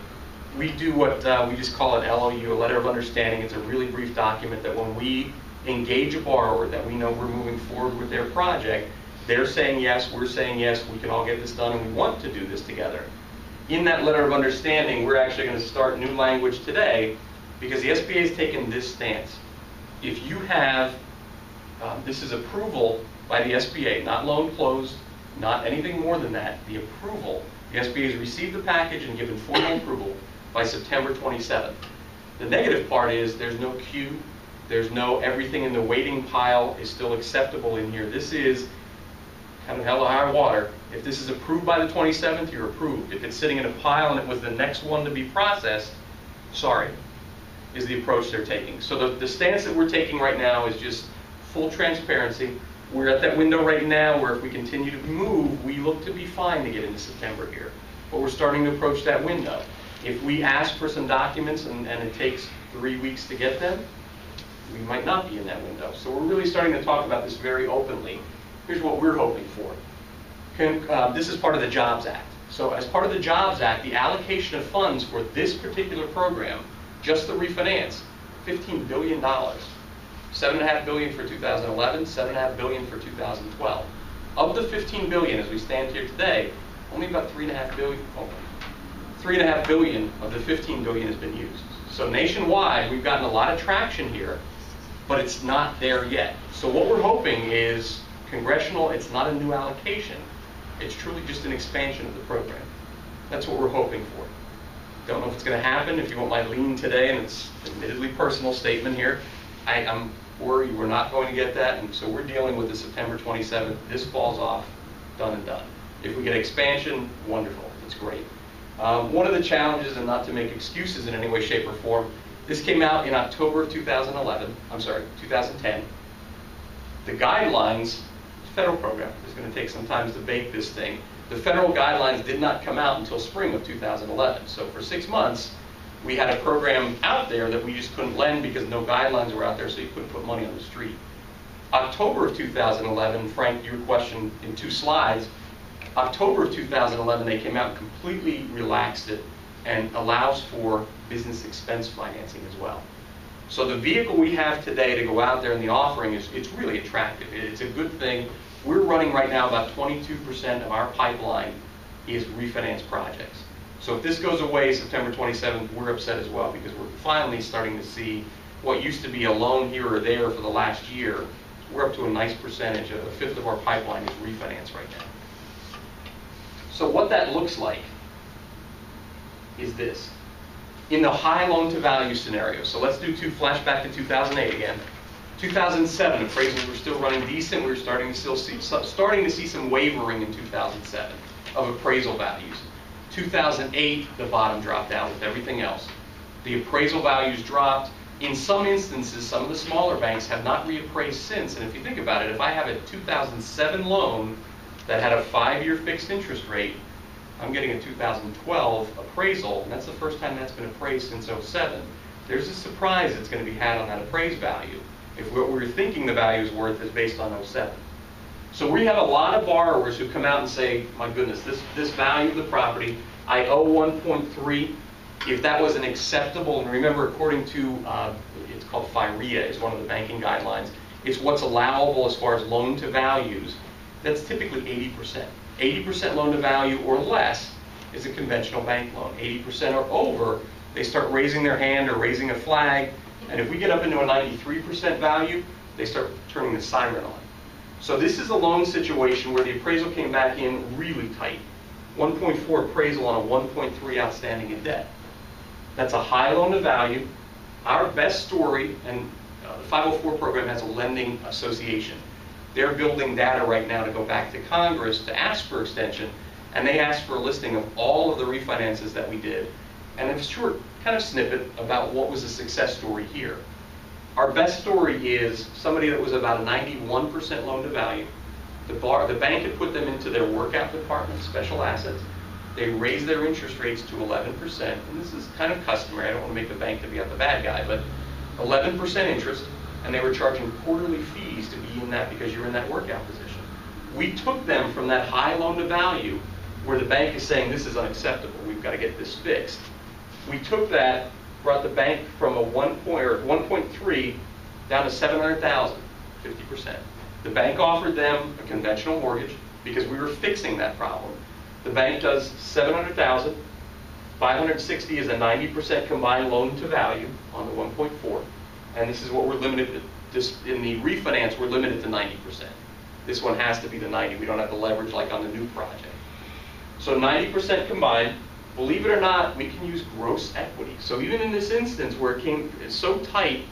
we do what we just call an LOU, a letter of understanding. It's a really brief document that when we engage a borrower that we know we're moving forward with their project, they're saying yes, we're saying yes, we can all get this done and we want to do this together. In that letter of understanding, we're actually going to start new language today because the SBA has taken this stance. If you have, this is approval by the SBA, not loan closed, not anything more than that, the approval. The SBA has received the package and given formal approval by September 27th. The negative part is there's no queue, there's no everything in the waiting pile is still acceptable in here. This is kind of hell or high water. If this is approved by the 27th, you're approved. If it's sitting in a pile and it was the next one to be processed, sorry, is the approach they're taking. So the stance that we're taking right now is just full transparency. We're at that window right now where if we continue to move, we look to be fine to get into September here. But we're starting to approach that window. If we ask for some documents and it takes 3 weeks to get them, we might not be in that window. So we're really starting to talk about this very openly. Here's what we're hoping for. This is part of the Jobs Act. So as part of the Jobs Act, the allocation of funds for this particular program, just the refinance, $15 billion. $7.5 billion for 2011, $7.5 billion for 2012. Of the $15 billion, as we stand here today, only about $3.5 billion, $3.5 billion of the $15 billion has been used. So nationwide, we've gotten a lot of traction here, but it's not there yet. So what we're hoping is congressional, it's not a new allocation. It's truly just an expansion of the program. That's what we're hoping for. Don't know if it's going to happen. If you want my lean today, and it's admittedly personal statement here, I'm worried we're not going to get that, and so we're dealing with the September 27th. This falls off, done and done. If we get expansion, wonderful. It's great. One of the challenges, and not to make excuses in any way, shape, or form, this came out in October of 2010. The guidelines, federal program, it's going to take some time to bake this thing. The federal guidelines did not come out until spring of 2011. So for 6 months, we had a program out there that we just couldn't lend because no guidelines were out there, so you couldn't put money on the street. October of 2011, Frank, your question in 2 slides, October of 2011, they came out and completely relaxed it and allows for business expense financing as well. So the vehicle we have today to go out there in the offering it's really attractive. It's a good thing. We're running right now about 22% of our pipeline is refinance projects. So if this goes away September 27th, we're upset as well because we're finally starting to see what used to be a loan here or there for the last year. We're up to a nice percentage. A fifth of our pipeline is refinance right now. So what that looks like is this. In the high loan to value scenario, so let's do flashback to 2008 again. 2007 appraisals were still running decent. We were starting to see some wavering in 2007 of appraisal values. 2008, the bottom dropped out with everything else. The appraisal values dropped. In some instances, some of the smaller banks have not reappraised since. And if you think about it, if I have a 2007 loan that had a 5-year fixed interest rate, I'm getting a 2012 appraisal, and that's the first time that's been appraised since 07. There's a surprise that's going to be had on that appraised value if what we're thinking the value is worth is based on 07. So we have a lot of borrowers who come out and say, my goodness, this value of the property, I owe 1.3. If that was an acceptable, and remember, according to, it's called FIREA, is one of the banking guidelines, it's what's allowable as far as loan to values. That's typically 80%. 80% loan to value or less is a conventional bank loan. 80% or over, they start raising their hand or raising a flag, and if we get up into a 93% value, they start turning the siren on. So this is a loan situation where the appraisal came back in really tight. 1.4 appraisal on a 1.3 outstanding in debt. That's a high loan to value. Our best story, and the 504 program has a lending association. They're building data right now to go back to Congress to ask for extension, and they asked for a listing of all of the refinances that we did, and a short kind of snippet about what was the success story here. Our best story is somebody that was about a 91% loan to value. The bank had put them into their workout department, special assets. They raised their interest rates to 11%, and this is kind of customary. I don't want to make the bank to be out the bad guy, but 11% interest, and they were charging quarterly fees to be in that because you're in that workout position. We took them from that high loan to value where the bank is saying this is unacceptable, we've got to get this fixed. We took that, brought the bank from a 1.3 down to 700,000, 50%. The bank offered them a conventional mortgage because we were fixing that problem. The bank does 700,000. 560 is a 90% combined loan to value on the 1.4, and this is what we're limited to. In the refinance, we're limited to 90%. This one has to be the 90. We don't have the leverage like on the new project. So 90% combined. Believe it or not, we can use gross equity. So even in this instance where it's so tight,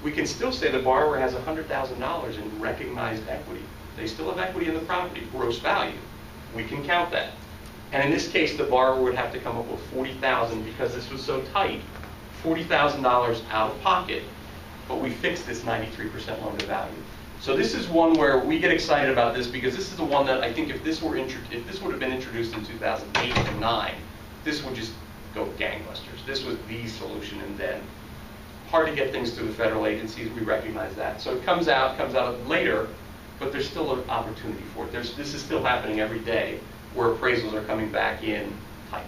we can still say the borrower has $100,000 in recognized equity. They still have equity in the property, gross value. We can count that. And in this case, the borrower would have to come up with $40,000 because this was so tight, $40,000 out of pocket. But we fixed this 93% loan to value. So this is one where we get excited about this because this is the one that I think if this would have been introduced in 2008 and 9, this would just go gangbusters. This was the solution, and then hard to get things through the federal agencies. We recognize that. So it comes out later, but there's still an opportunity for it. This is still happening every day where appraisals are coming back in tight.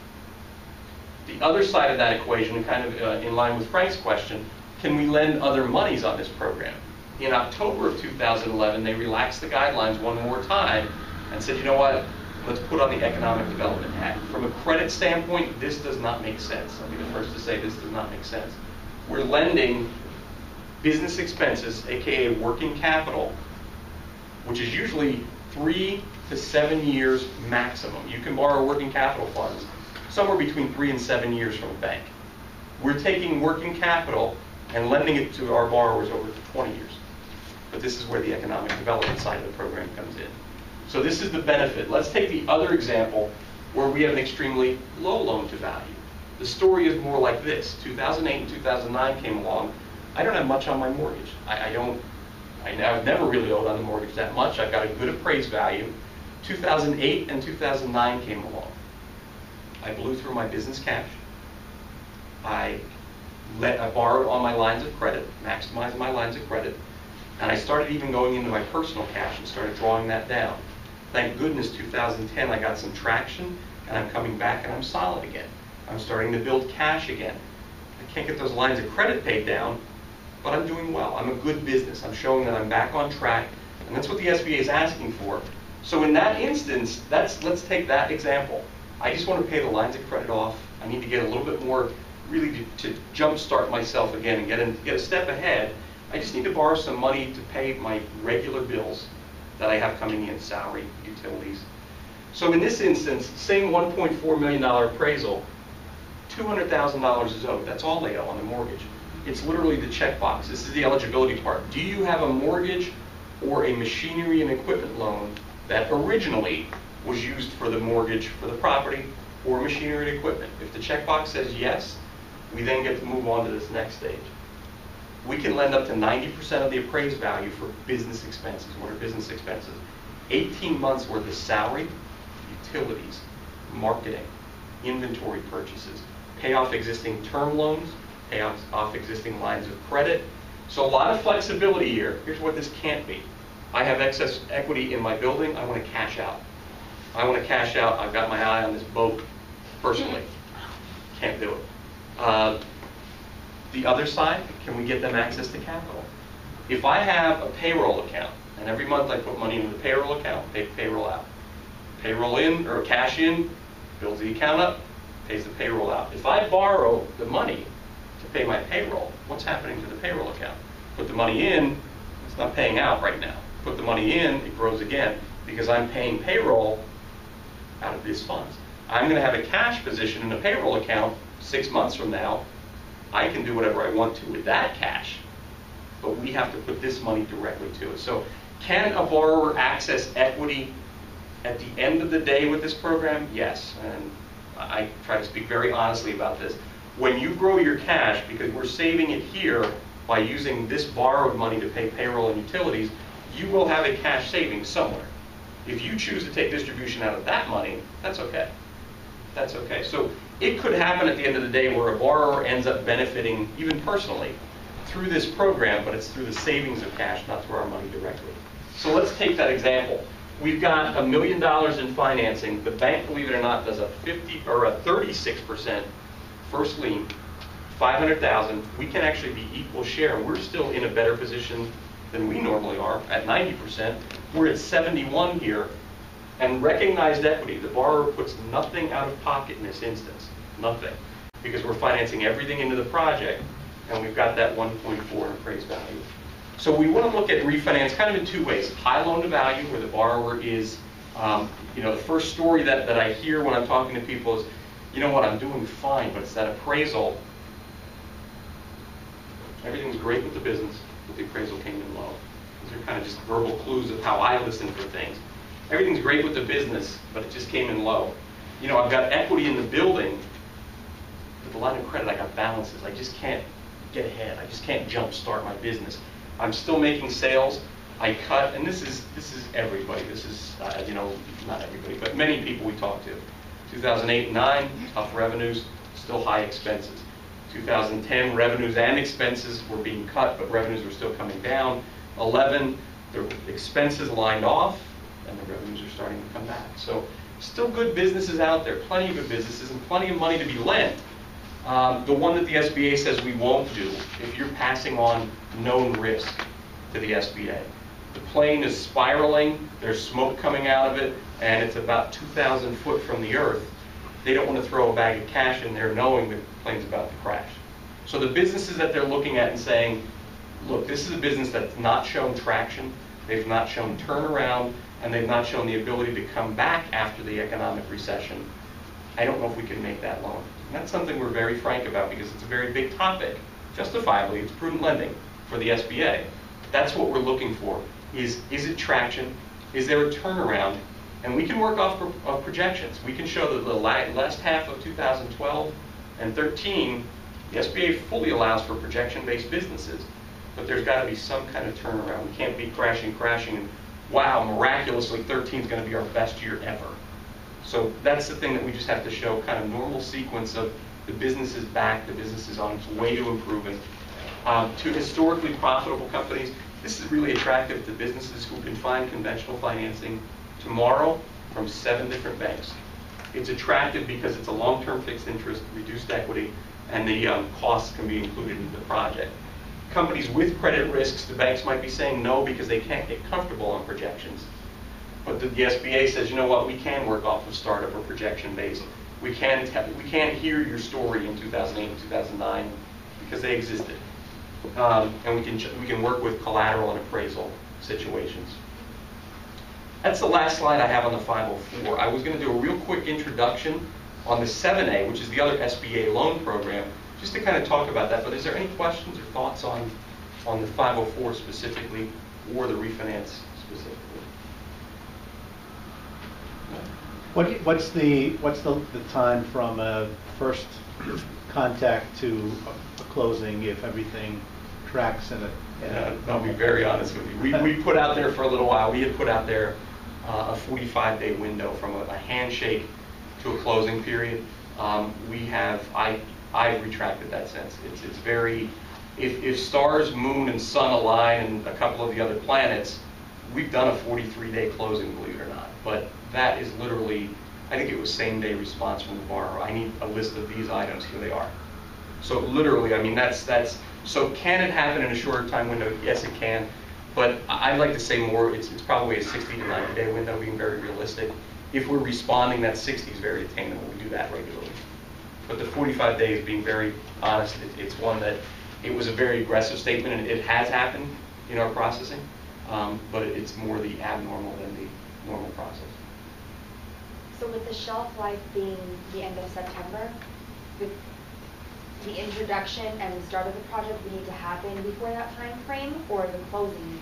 The other side of that equation, kind of in line with Frank's question, can we lend other monies on this program? In October of 2011, they relaxed the guidelines one more time and said, you know what, let's put on the Economic Development hat. From a credit standpoint, this does not make sense. I'll be the first to say this does not make sense. We're lending business expenses, aka working capital, which is usually 3 to 7 years maximum. You can borrow working capital funds somewhere between 3 and 7 years from a bank. We're taking working capital and lending it to our borrowers over 20 years. But this is where the economic development side of the program comes in. So this is the benefit. Let's take the other example where we have an extremely low loan to value. The story is more like this. 2008 and 2009 came along. I don't have much on my mortgage. I've never really owed on the mortgage that much. I've got a good appraised value. 2008 and 2009 came along. I blew through my business cash. I borrowed on my lines of credit, maximized my lines of credit, and I started even going into my personal cash and started drawing that down. Thank goodness 2010 I got some traction, and I'm coming back and I'm solid again. I'm starting to build cash again. I can't get those lines of credit paid down, but I'm doing well. I'm a good business. I'm showing that I'm back on track, and that's what the SBA is asking for. So in that instance, let's take that example. I just want to pay the lines of credit off. I need to get a little bit more, really to jumpstart myself again and get a step ahead. I just need to borrow some money to pay my regular bills that I have coming in, salary, utilities. So in this instance, same $1.4 million appraisal, $200,000 is owed. That's all they owe on the mortgage. It's literally the checkbox. This is the eligibility part. Do you have a mortgage or a machinery and equipment loan that originally was used for the mortgage for the property or machinery and equipment? If the checkbox says yes, we then get to move on to this next stage. We can lend up to 90% of the appraised value for business expenses. What are business expenses? 18 months worth of salary, utilities, marketing, inventory purchases, pay off existing term loans, pay off existing lines of credit. So a lot of flexibility here. Here's what this can't be. I have excess equity in my building. I want to cash out. I want to cash out. I've got my eye on this boat personally. Can't do it. The other side, can we get them access to capital? If I have a payroll account, and every month I put money into the payroll account, pay payroll out. Payroll in, or cash in, builds the account up, pays the payroll out. If I borrow the money to pay my payroll, what's happening to the payroll account? Put the money in, it's not paying out right now. Put the money in, it grows again, because I'm paying payroll out of these funds. I'm going to have a cash position in a payroll account 6 months from now. I can do whatever I want to with that cash, but we have to put this money directly to it. So can a borrower access equity at the end of the day with this program? Yes, and I try to speak very honestly about this. When you grow your cash, because we're saving it here by using this borrowed money to pay payroll and utilities, you will have a cash savings somewhere. If you choose to take distribution out of that money, that's okay. That's okay. So it could happen at the end of the day where a borrower ends up benefiting, even personally, through this program, but it's through the savings of cash, not through our money directly. So let's take that example. We've got $1 million in financing. The bank, believe it or not, does a 36% first lien, $500,000. We can actually be equal share. We're still in a better position than we normally are at 90%. We're at 71 here. And recognized equity, the borrower puts nothing out of pocket in this instance. Nothing. Because we're financing everything into the project, and we've got that 1.4 appraised value. So we want to look at refinance kind of in two ways. High loan to value, where the borrower is, the first story that I hear when I'm talking to people is, you know what, I'm doing fine, but it's that appraisal. Everything's great with the business, but the appraisal came in low. These are kind of just verbal clues of how I listen for things. Everything's great with the business, but it just came in low. I've got equity in the building, but the line of credit, I got balances. I just can't get ahead. I just can't jumpstart my business. I'm still making sales. I cut, and this is everybody. This is, not everybody, but many people we talk to. 2008 and 9, tough revenues, still high expenses. 2010, revenues and expenses were being cut, but revenues were still coming down. 11, the expenses lined off, and the revenues are starting to come back. So still good businesses out there, plenty of good businesses, and plenty of money to be lent. The one that the SBA says we won't do, if you're passing on known risk to the SBA. The plane is spiraling, there's smoke coming out of it, and it's about 2,000 foot from the earth. They don't want to throw a bag of cash in there knowing the plane's about to crash. So the businesses that they're looking at and saying, look, this is a business that's not shown traction, they've not shown turnaround, and they've not shown the ability to come back after the economic recession. I don't know if we can make that loan. And that's something we're very frank about because it's a very big topic. Justifiably, it's prudent lending for the SBA. That's what we're looking for. Is it traction? Is there a turnaround? And we can work off of projections. We can show that the last half of 2012 and 13, the SBA fully allows for projection-based businesses. But there's got to be some kind of turnaround. We can't be crashing, and wow, miraculously 13 is going to be our best year ever. So that's the thing that we just have to show, kind of normal sequence of the business is back, the business is on its way to improving. To historically profitable companies, this is really attractive to businesses who can find conventional financing tomorrow from 7 different banks. It's attractive because it's a long-term fixed interest, reduced equity, and the costs can be included in the project. Companies with credit risks, the banks might be saying no because they can't get comfortable on projections. But the SBA says, you know what, we can work off of startup or projection based. We can't hear your story in 2008 and 2009 because they existed. And we can work with collateral and appraisal situations. That's the last slide I have on the 504. I was going to do a real quick introduction on the 7A, which is the other SBA loan program, just to kind of talk about that. But is there any questions or thoughts on the 504 specifically or the refinance specifically? What's the time from a first contact to a closing if everything tracks in a I'll be very honest with you. We put out there for a little while. We had put out there a 45-day window from a handshake to a closing period. I've retracted that since. It's very, if stars, moon, and sun align, and a couple of the other planets, we've done a 43-day closing, believe it or not. But that is literally, I think it was same-day response from the borrower. I need a list of these items, here they are. So literally, I mean, that's so can it happen in a shorter time window? Yes, it can. But I'd like to say more, it's probably a 60 to 90-day window, being very realistic. If we're responding, that 60 is very attainable. We do that regularly. But the 45 days, being very honest, it's one that it was a very aggressive statement, and it has happened in our processing, but it's more the abnormal than the normal process. So with the shelf life being the end of September, the introduction and the start of the project would need to happen before that time frame, or the closing?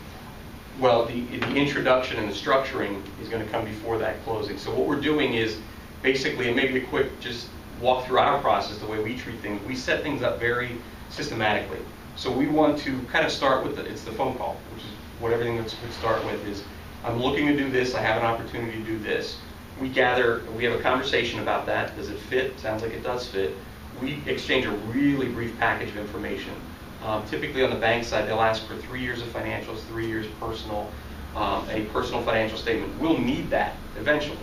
Well, the introduction and the structuring is going to come before that closing. So what we're doing is basically, and maybe a quick just walk through our process, the way we treat things. We set things up very systematically. So we want to kind of start with it's the phone call, which is what everything would start with is, I'm looking to do this, I have an opportunity to do this. We have a conversation about that. Does it fit? Sounds like it does fit. We exchange a really brief package of information. Typically on the bank side, they'll ask for 3 years of financials, 3 years personal, a personal financial statement. We'll need that eventually.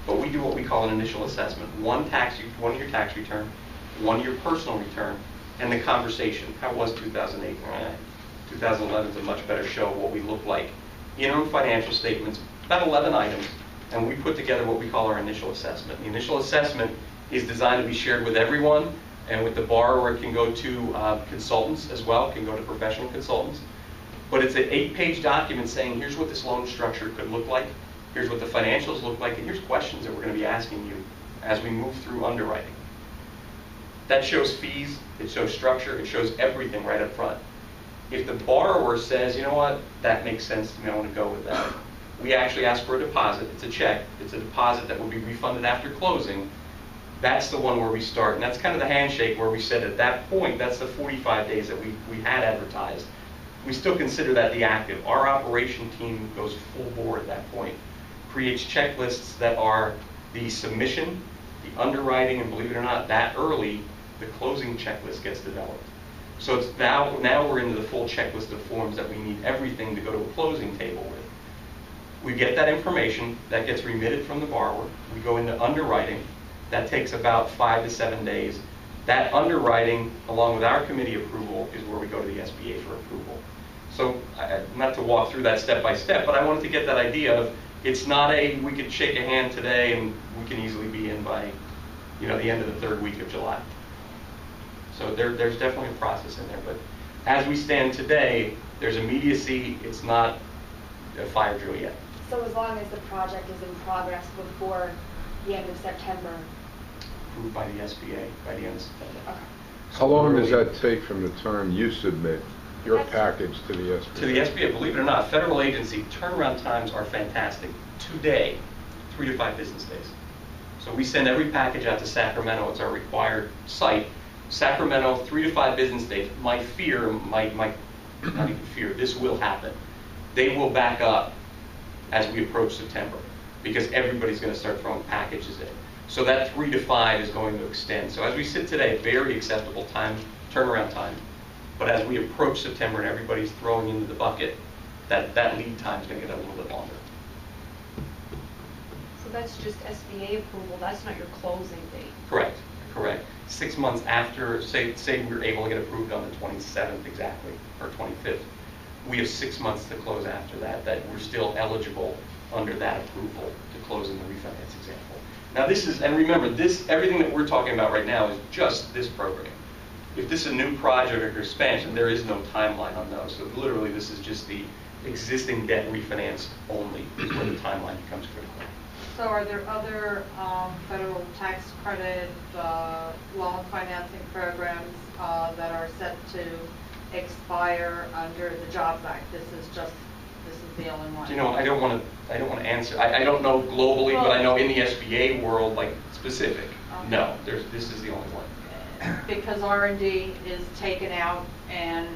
But we do what we call an initial assessment. One year tax return, 1 year personal return, and the conversation. How was 2008? 2011 is a much better show of what we look like. Interim financial statements, about 11 items, and we put together what we call our initial assessment. The initial assessment is designed to be shared with everyone, and with the borrower it can go to consultants as well, it can go to professional consultants. But it's an 8-page document saying here's what this loan structure could look like, here's what the financials look like, and here's questions that we're going to be asking you as we move through underwriting. That shows fees, it shows structure, it shows everything right up front. If the borrower says, you know what, that makes sense to me, I want to go with that, we actually ask for a deposit. It's a check. It's a deposit that will be refunded after closing. That's the one where we start. And that's kind of the handshake where we said at that point, that's the 45 days that we had advertised. We still consider that the active. Our operation team goes full bore at that point, creates checklists that are the submission, the underwriting, and believe it or not, that early, the closing checklist gets developed. So it's now we're into the full checklist of forms that we need everything to go to a closing table with. We get that information, that gets remitted from the borrower. We go into underwriting. That takes about 5 to 7 days. That underwriting, along with our committee approval, is where we go to the SBA for approval. So, not to walk through that step by step, but I wanted to get that idea of, it's not we could shake a hand today and we can easily be in by, the end of the 3rd week of July. So there's definitely a process in there, but as we stand today, there's immediacy. It's not a fire drill yet. So as long as the project is in progress before the end of September? Approved by the SBA by the end of September. Okay. How long does that take from the time you submit your package to the SBA? To the SBA, believe it or not, federal agency turnaround times are fantastic. Today, 3 to 5 business days. So we send every package out to Sacramento. It's our required site. Sacramento, 3 to 5 business days. My fear, not even fear, this will happen. They will back up as we approach September because everybody's going to start throwing packages in. So that 3 to 5 is going to extend. So as we sit today, very acceptable turnaround time. But as we approach September and everybody's throwing into the bucket, that lead time is going to get a little bit longer. So that's just SBA approval. That's not your closing date. Correct. 6 months after, say we're able to get approved on the 27th exactly, or 25th, we have 6 months to close after that we're still eligible under that approval to close in the refinance example. Now this is, and remember, everything that we're talking about right now is just this program. If this is a new project or expansion, there is no timeline on those. So literally this is just the existing debt refinance only is where the timeline becomes critical. So are there other federal tax credit loan financing programs that are set to expire under the Jobs Act? This is the only one. I don't want to answer. I don't know globally, but I know in the SBA world, like specific. Okay. No, this is the only one. Because R&D is taken out, and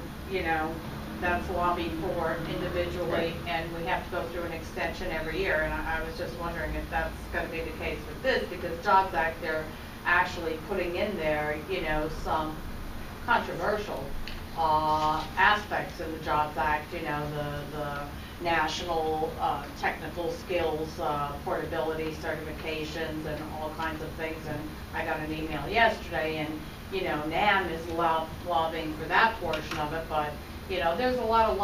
that's lobbied for individually, right. And we have to go through an extension every year. And I was just wondering if that's going to be the case with this, because Jobs Act, they're actually putting in there, some controversial aspects of the Jobs Act, the national technical skills, portability certifications, and all kinds of things. And I got an email yesterday, and NAM is lobbying for that portion of it, but there's a lot of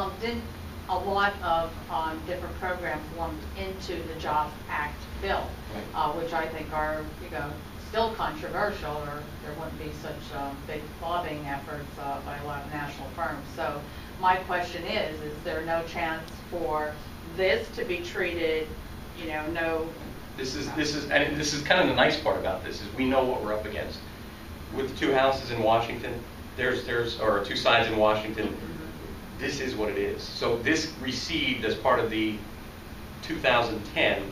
different programs lumped into the Jobs Act bill, right. Which I think are still controversial, or there wouldn't be such big lobbying efforts by a lot of national firms. So my question is there no chance for this to be treated, no? This is kind of the nice part about this, is we know what we're up against. With the 2 houses in Washington, or 2 sides in Washington, mm-hmm. This is what it is. So this received, as part of the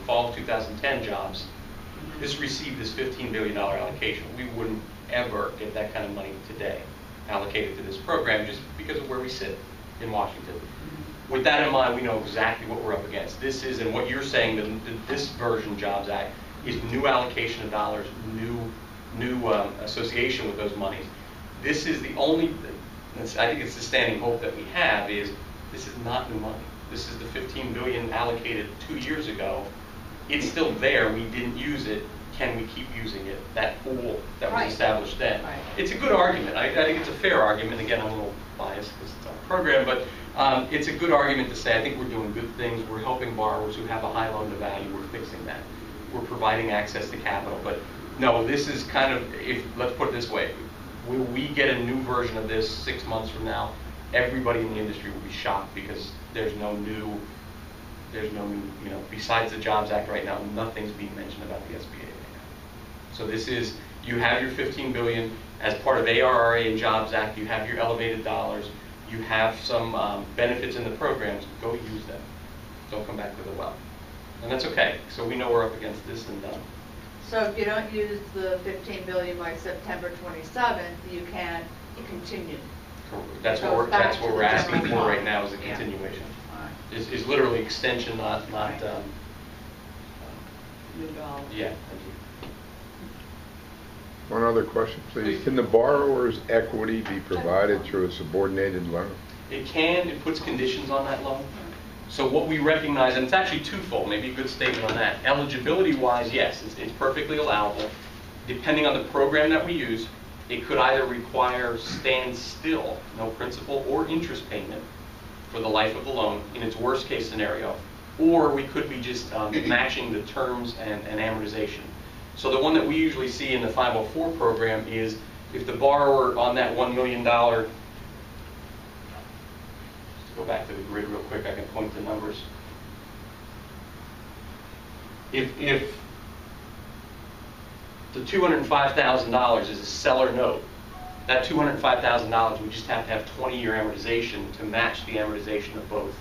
fall of 2010 jobs, mm-hmm. This received this $15 billion allocation. We wouldn't ever get that kind of money today allocated to this program just because of where we sit in Washington. Mm-hmm. With that in mind, we know exactly what we're up against. This is, and what you're saying, this version Jobs Act is new allocation of dollars, new association with those monies. This is the only, I think it's the standing hope that we have, is this is not new money. This is the $15 billion allocated 2 years ago. It's still there. We didn't use it. Can we keep using it? That pool that was established then. Right. It's a good argument. I think it's a fair argument. Again, I'm a little biased because it's our program, but it's a good argument to say I think we're doing good things. We're helping borrowers who have a high loan to value. We're fixing that. We're providing access to capital. But No, this is kind of, let's put it this way. When we get a new version of this 6 months from now, everybody in the industry will be shocked because there's no new, besides the Jobs Act right now, nothing's being mentioned about the SBA right now. So this is, you have your $15 billion as part of ARRA and Jobs Act, you have your elevated dollars, you have some benefits in the programs, go use them. Don't come back to the well. And that's okay, so we know we're up against this and So if you don't use the $15 billion by September 27th, you can continue. that's what we're asking for right now is a continuation. Is literally extension, not New dollars. yeah. Thank you. One other question, please. Can the borrower's equity be provided through a subordinated loan? It can. It puts conditions on that loan. So what we recognize, and it's actually twofold, maybe a good statement on that. Eligibility-wise, yes, it's perfectly allowable. Depending on the program that we use, it could either require standstill, no principal or interest payment for the life of the loan in its worst case scenario, or we could be just matching the terms and amortization. So the one that we usually see in the 504 program is if the borrower on that $1 million, just to go back to the grid real quick, I can point to numbers. If the $205,000 is a seller note, that $205,000, we just have to have 20-year amortization to match the amortization of both.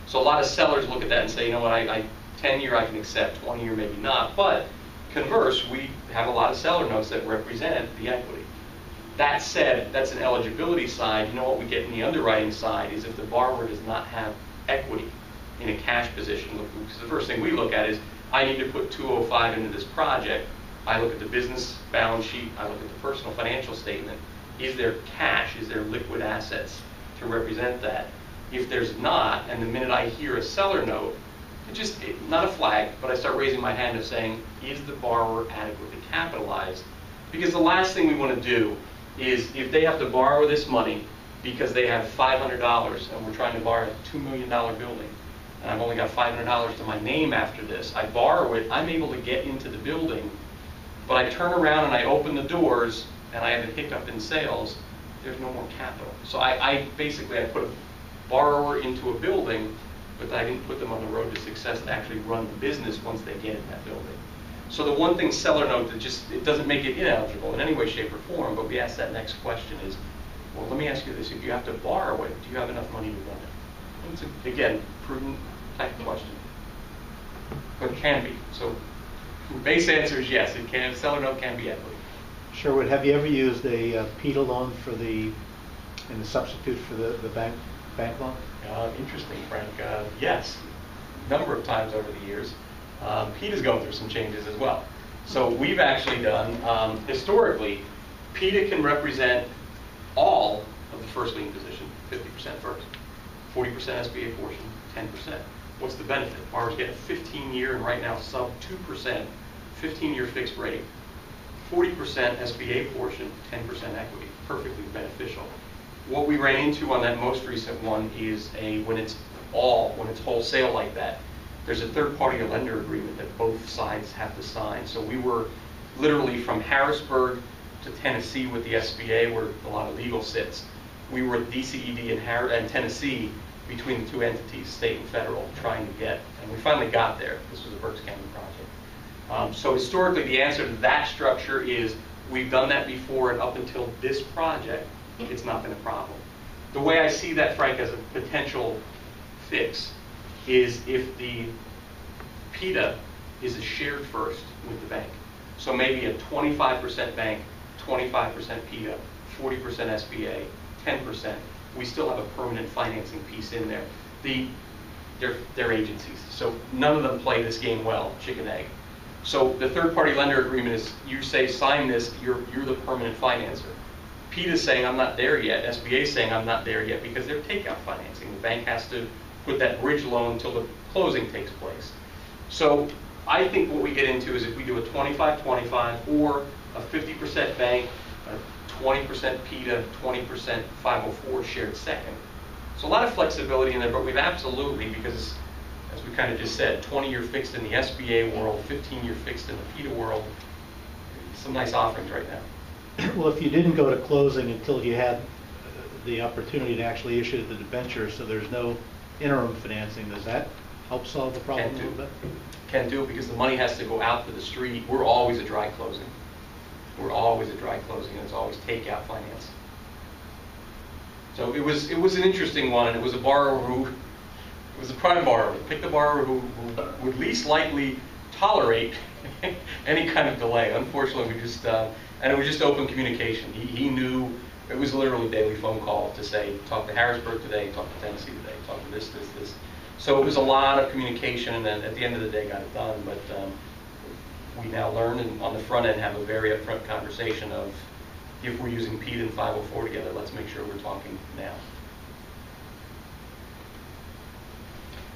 So a lot of sellers look at that and say, you know what, 10-year I can accept, 20-year maybe not. But converse, we have a lot of seller notes that represent the equity. That said, that's an eligibility side. You know what we get in the underwriting side is if the borrower does not have equity in a cash position. Because the first thing we look at is, I need to put 205 into this project. I look at the business balance sheet. I look at the personal financial statement. Is there cash? Is there liquid assets to represent that? If there's not, and the minute I hear a seller note, not a flag, but I start raising my hand of saying, is the borrower adequately capitalized? Because the last thing we want to do is if they have to borrow this money because they have $500 and we're trying to borrow a $2 million building, and I've only got $500 to my name after this, I borrow it, I'm able to get into the building, but I turn around and I open the doors and I have a hiccup in sales, there's no more capital. So I basically put a borrower into a building, but I didn't put them on the road to success to actually run the business once they get in that building. So the one thing seller note that it doesn't make it ineligible in any way, shape, or form, but we ask that next question is, well, let me ask you this, if you have to borrow it, do you have enough money to run it? It's, again, prudent type of question. But it can be. So the base answer is yes, it can. Seller note can be equity. Sherwood, have you ever used a PETA loan in the substitute for the bank loan? Interesting, Frank. Yes, a number of times over the years. PETA's going through some changes as well. So we've actually done, historically, PETA can represent all of the first lien position, 50% first, 40% SBA portion, 10%. What's the benefit? Borrowers get a 15-year, and right now sub 2%, 15-year fixed rate, 40% SBA portion, 10% equity, perfectly beneficial. What we ran into on that most recent one is when it's wholesale like that, there's a third-party lender agreement that both sides have to sign. So we were literally from Harrisburg to Tennessee with the SBA, where a lot of legal sits. We were at DCED and Tennessee between the two entities, state and federal, trying to get, and we finally got there. This was a Berks County project. So historically, the answer to that structure is we've done that before, and up until this project, it's not been a problem. The way I see that, Frank, as a potential fix is if the PETA is a shared first with the bank. So maybe a 25% bank, 25% PETA, 40% SBA, 10%. We still have a permanent financing piece in there. They're agencies, so none of them play this game well, chicken egg. So the third-party lender agreement is you say sign this, you're the permanent financer. PETA's saying I'm not there yet. SBA's saying I'm not there yet because they're takeout financing. The bank has to put that bridge loan until the closing takes place. So I think what we get into is if we do a 25-25 or a 50% bank, a 20% PETA, 20% 504 shared second. So a lot of flexibility in there, but we've absolutely, because as we kind of just said, 20-year fixed in the SBA world, 15-year fixed in the PETA world, some nice offerings right now. Well, if you didn't go to closing until you had the opportunity to actually issue the debenture, so there's no interim financing, does that help solve the problem a little bit? Can do, because the money has to go out to the street. We're always a dry closing. We're always a dry closing, and it's always takeout finance. So it was an interesting one, and it was a borrower who, it was a prime borrower. Pick the borrower who would least likely tolerate any kind of delay. Unfortunately, we just, and it was just open communication. He knew, it was literally a daily phone call to say, talk to Harrisburg today, talk to Tennessee today, talk to this. So it was a lot of communication, and then at the end of the day got it done. But we now learn, and on the front end have a very upfront conversation of, if we're using PED and 504 together, let's make sure we're talking now.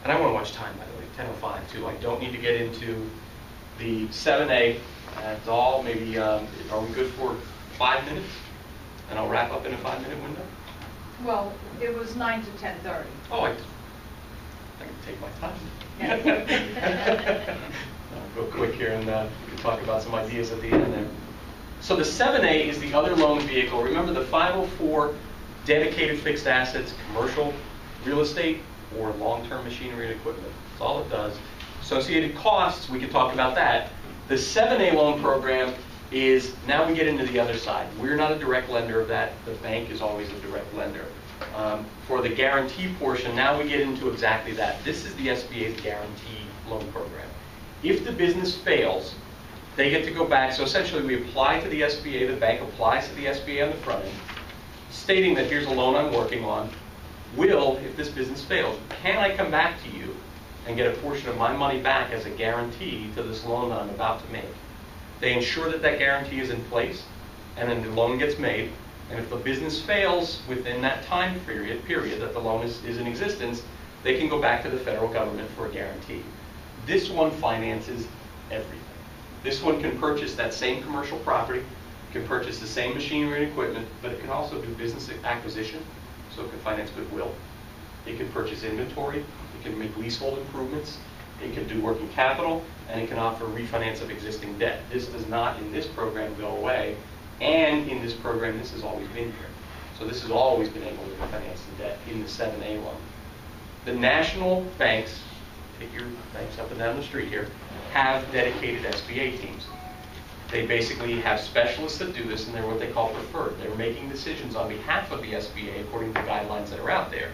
And I want to watch time, by the way, 10:05 too. I don't need to get into the 7A at all. Maybe, are we good for 5 minutes? And I'll wrap up in a 5-minute window? Well, it was 9 to 10:30. Oh, I can take my time. I'll go quick here and we can talk about some ideas at the end there. So the 7A is the other loan vehicle. Remember, the 504 dedicated fixed assets, commercial real estate, or long-term machinery and equipment. That's all it does. Associated costs, we can talk about that. The 7A loan program is, now we get into the other side. We're not a direct lender of that. The bank is always a direct lender. For the guarantee portion, now we get into exactly that. This is the SBA's guarantee loan program. If the business fails, they get to go back. So essentially, we apply to the SBA. The bank applies to the SBA on the front end, stating that here's a loan I'm working on. If this business fails, can I come back to you and get a portion of my money back as a guarantee to this loan that I'm about to make? They ensure that that guarantee is in place, and then the loan gets made. And if the business fails within that time period that the loan is in existence, they can go back to the federal government for a guarantee. This one finances everything. This one can purchase that same commercial property, can purchase the same machinery and equipment, but it can also do business acquisition, so it can finance goodwill. It can purchase inventory, it can make leasehold improvements, it can do working capital, and it can offer refinance of existing debt. This does not, in this program, go away, and in this program, this has always been here. So this has always been able to refinance the debt in the 7A loan. The national banks, take your banks up and down the street here, have dedicated SBA teams. They basically have specialists that do this, and they're what they call preferred. They're making decisions on behalf of the SBA according to the guidelines that are out there.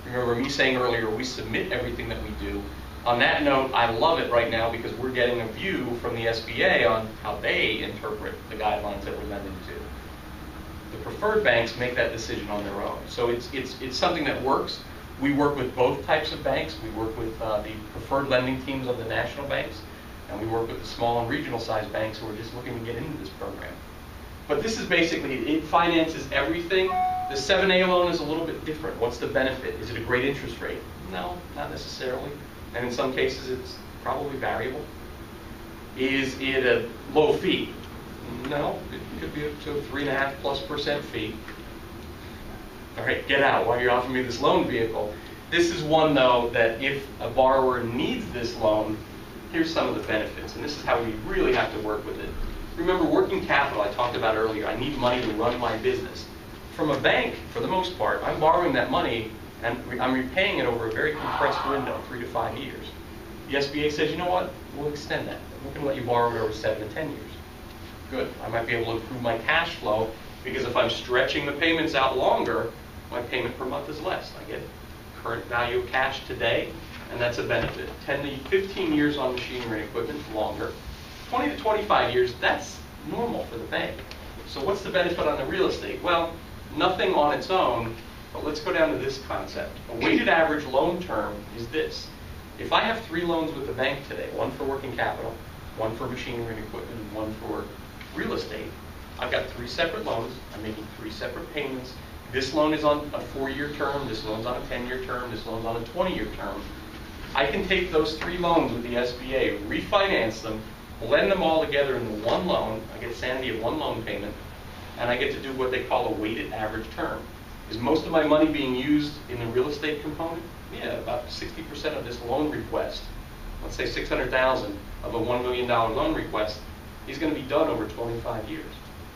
Remember me saying earlier, we submit everything that we do. On that note, I love it right now because we're getting a view from the SBA on how they interpret the guidelines that we're lending to. The preferred banks make that decision on their own. So it's something that works. We work with both types of banks. We work with the preferred lending teams of the national banks, and we work with the small and regional sized banks who are just looking to get into this program. But this is basically, it finances everything. The 7A loan is a little bit different. What's the benefit? Is it a great interest rate? No, not necessarily. And in some cases, it's probably variable. Is it a low fee? No, it could be up to a 3.5+% fee. All right, get out while you're offering me this loan vehicle. This is one, though, that if a borrower needs this loan, here's some of the benefits. And this is how we really have to work with it. Remember, working capital I talked about earlier. I need money to run my business. From a bank, for the most part, I'm borrowing that money and I'm repaying it over a very compressed window, 3 to 5 years. The SBA says, you know what, we'll extend that. We're going to let you borrow it over 7 to 10 years. Good. I might be able to improve my cash flow because if I'm stretching the payments out longer, my payment per month is less. I get current value of cash today, and that's a benefit. 10 to 15 years on machinery and equipment, longer. 20 to 25 years, that's normal for the bank. So what's the benefit on the real estate? Well, nothing on its own, but let's go down to this concept. A weighted average loan term is this. If I have 3 loans with the bank today, one for working capital, one for machinery and equipment, and one for real estate, I've got 3 separate loans. I'm making 3 separate payments. This loan is on a 4-year term, this loan's on a 10-year term, this loan's on a 20-year term. I can take those 3 loans with the SBA, refinance them, blend them all together into one loan. I get sanity of one loan payment, and I get to do what they call a weighted average term. Is most of my money being used in the real estate component? Yeah, about 60% of this loan request, let's say $600,000 of a $1 million loan request, is going to be done over 25 years.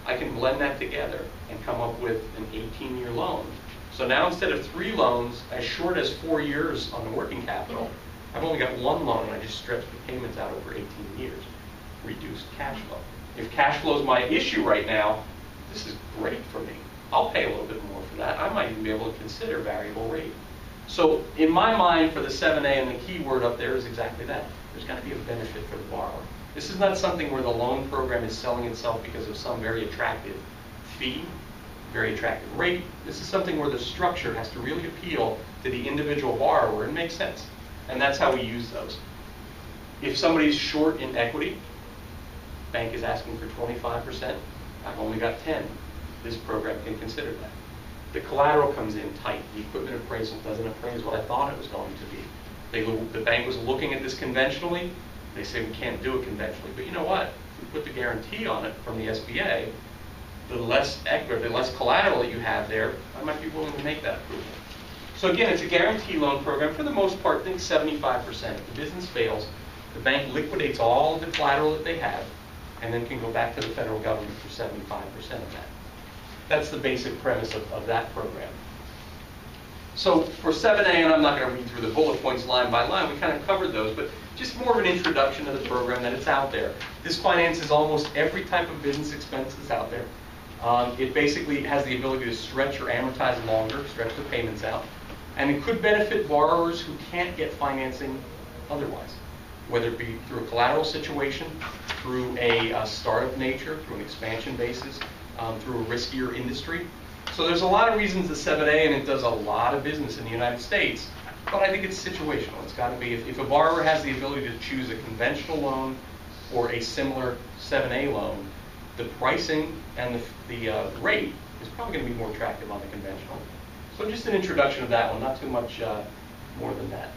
I can blend that together and come up with an 18-year loan. So now instead of 3 loans as short as 4 years on the working capital, I've only got 1 loan and I just stretched the payments out over 18 years. Reduced cash flow. If cash flow is my issue right now, this is great for me. I'll pay a little bit more for that. I might even be able to consider variable rate. So in my mind, for the 7A, and the key word up there is exactly that. There's got to be a benefit for the borrower. This is not something where the loan program is selling itself because of some very attractive fee, very attractive rate. This is something where the structure has to really appeal to the individual borrower and make sense. And that's how we use those. If somebody's short in equity, bank is asking for 25%, I've only got 10. This program can consider that. The collateral comes in tight. The equipment appraisal doesn't appraise what I thought it was going to be. The bank was looking at this conventionally. They say we can't do it conventionally. But you know what? If we put the guarantee on it from the SBA, the less equity, the less collateral that you have there, I might be willing to make that approval. So again, it's a guarantee loan program. For the most part, think 75%. If the business fails, the bank liquidates all of the collateral that they have and then can go back to the federal government for 75% of that. That's the basic premise of that program. So for 7A, and I'm not going to read through the bullet points line by line, we kind of covered those, but just more of an introduction to the program, that it's out there. This finances almost every type of business expense that's out there. It basically has the ability to stretch or amortize longer, stretch the payments out, and it could benefit borrowers who can't get financing otherwise, whether it be through a collateral situation, through a startup nature, through an expansion basis, through a riskier industry. So there's a lot of reasons the 7A, and it does a lot of business in the United States, but I think it's situational. It's got to be, if a borrower has the ability to choose a conventional loan or a similar 7A loan, the pricing and the rate is probably going to be more attractive on the conventional. So just an introduction of that one, not too much more than that.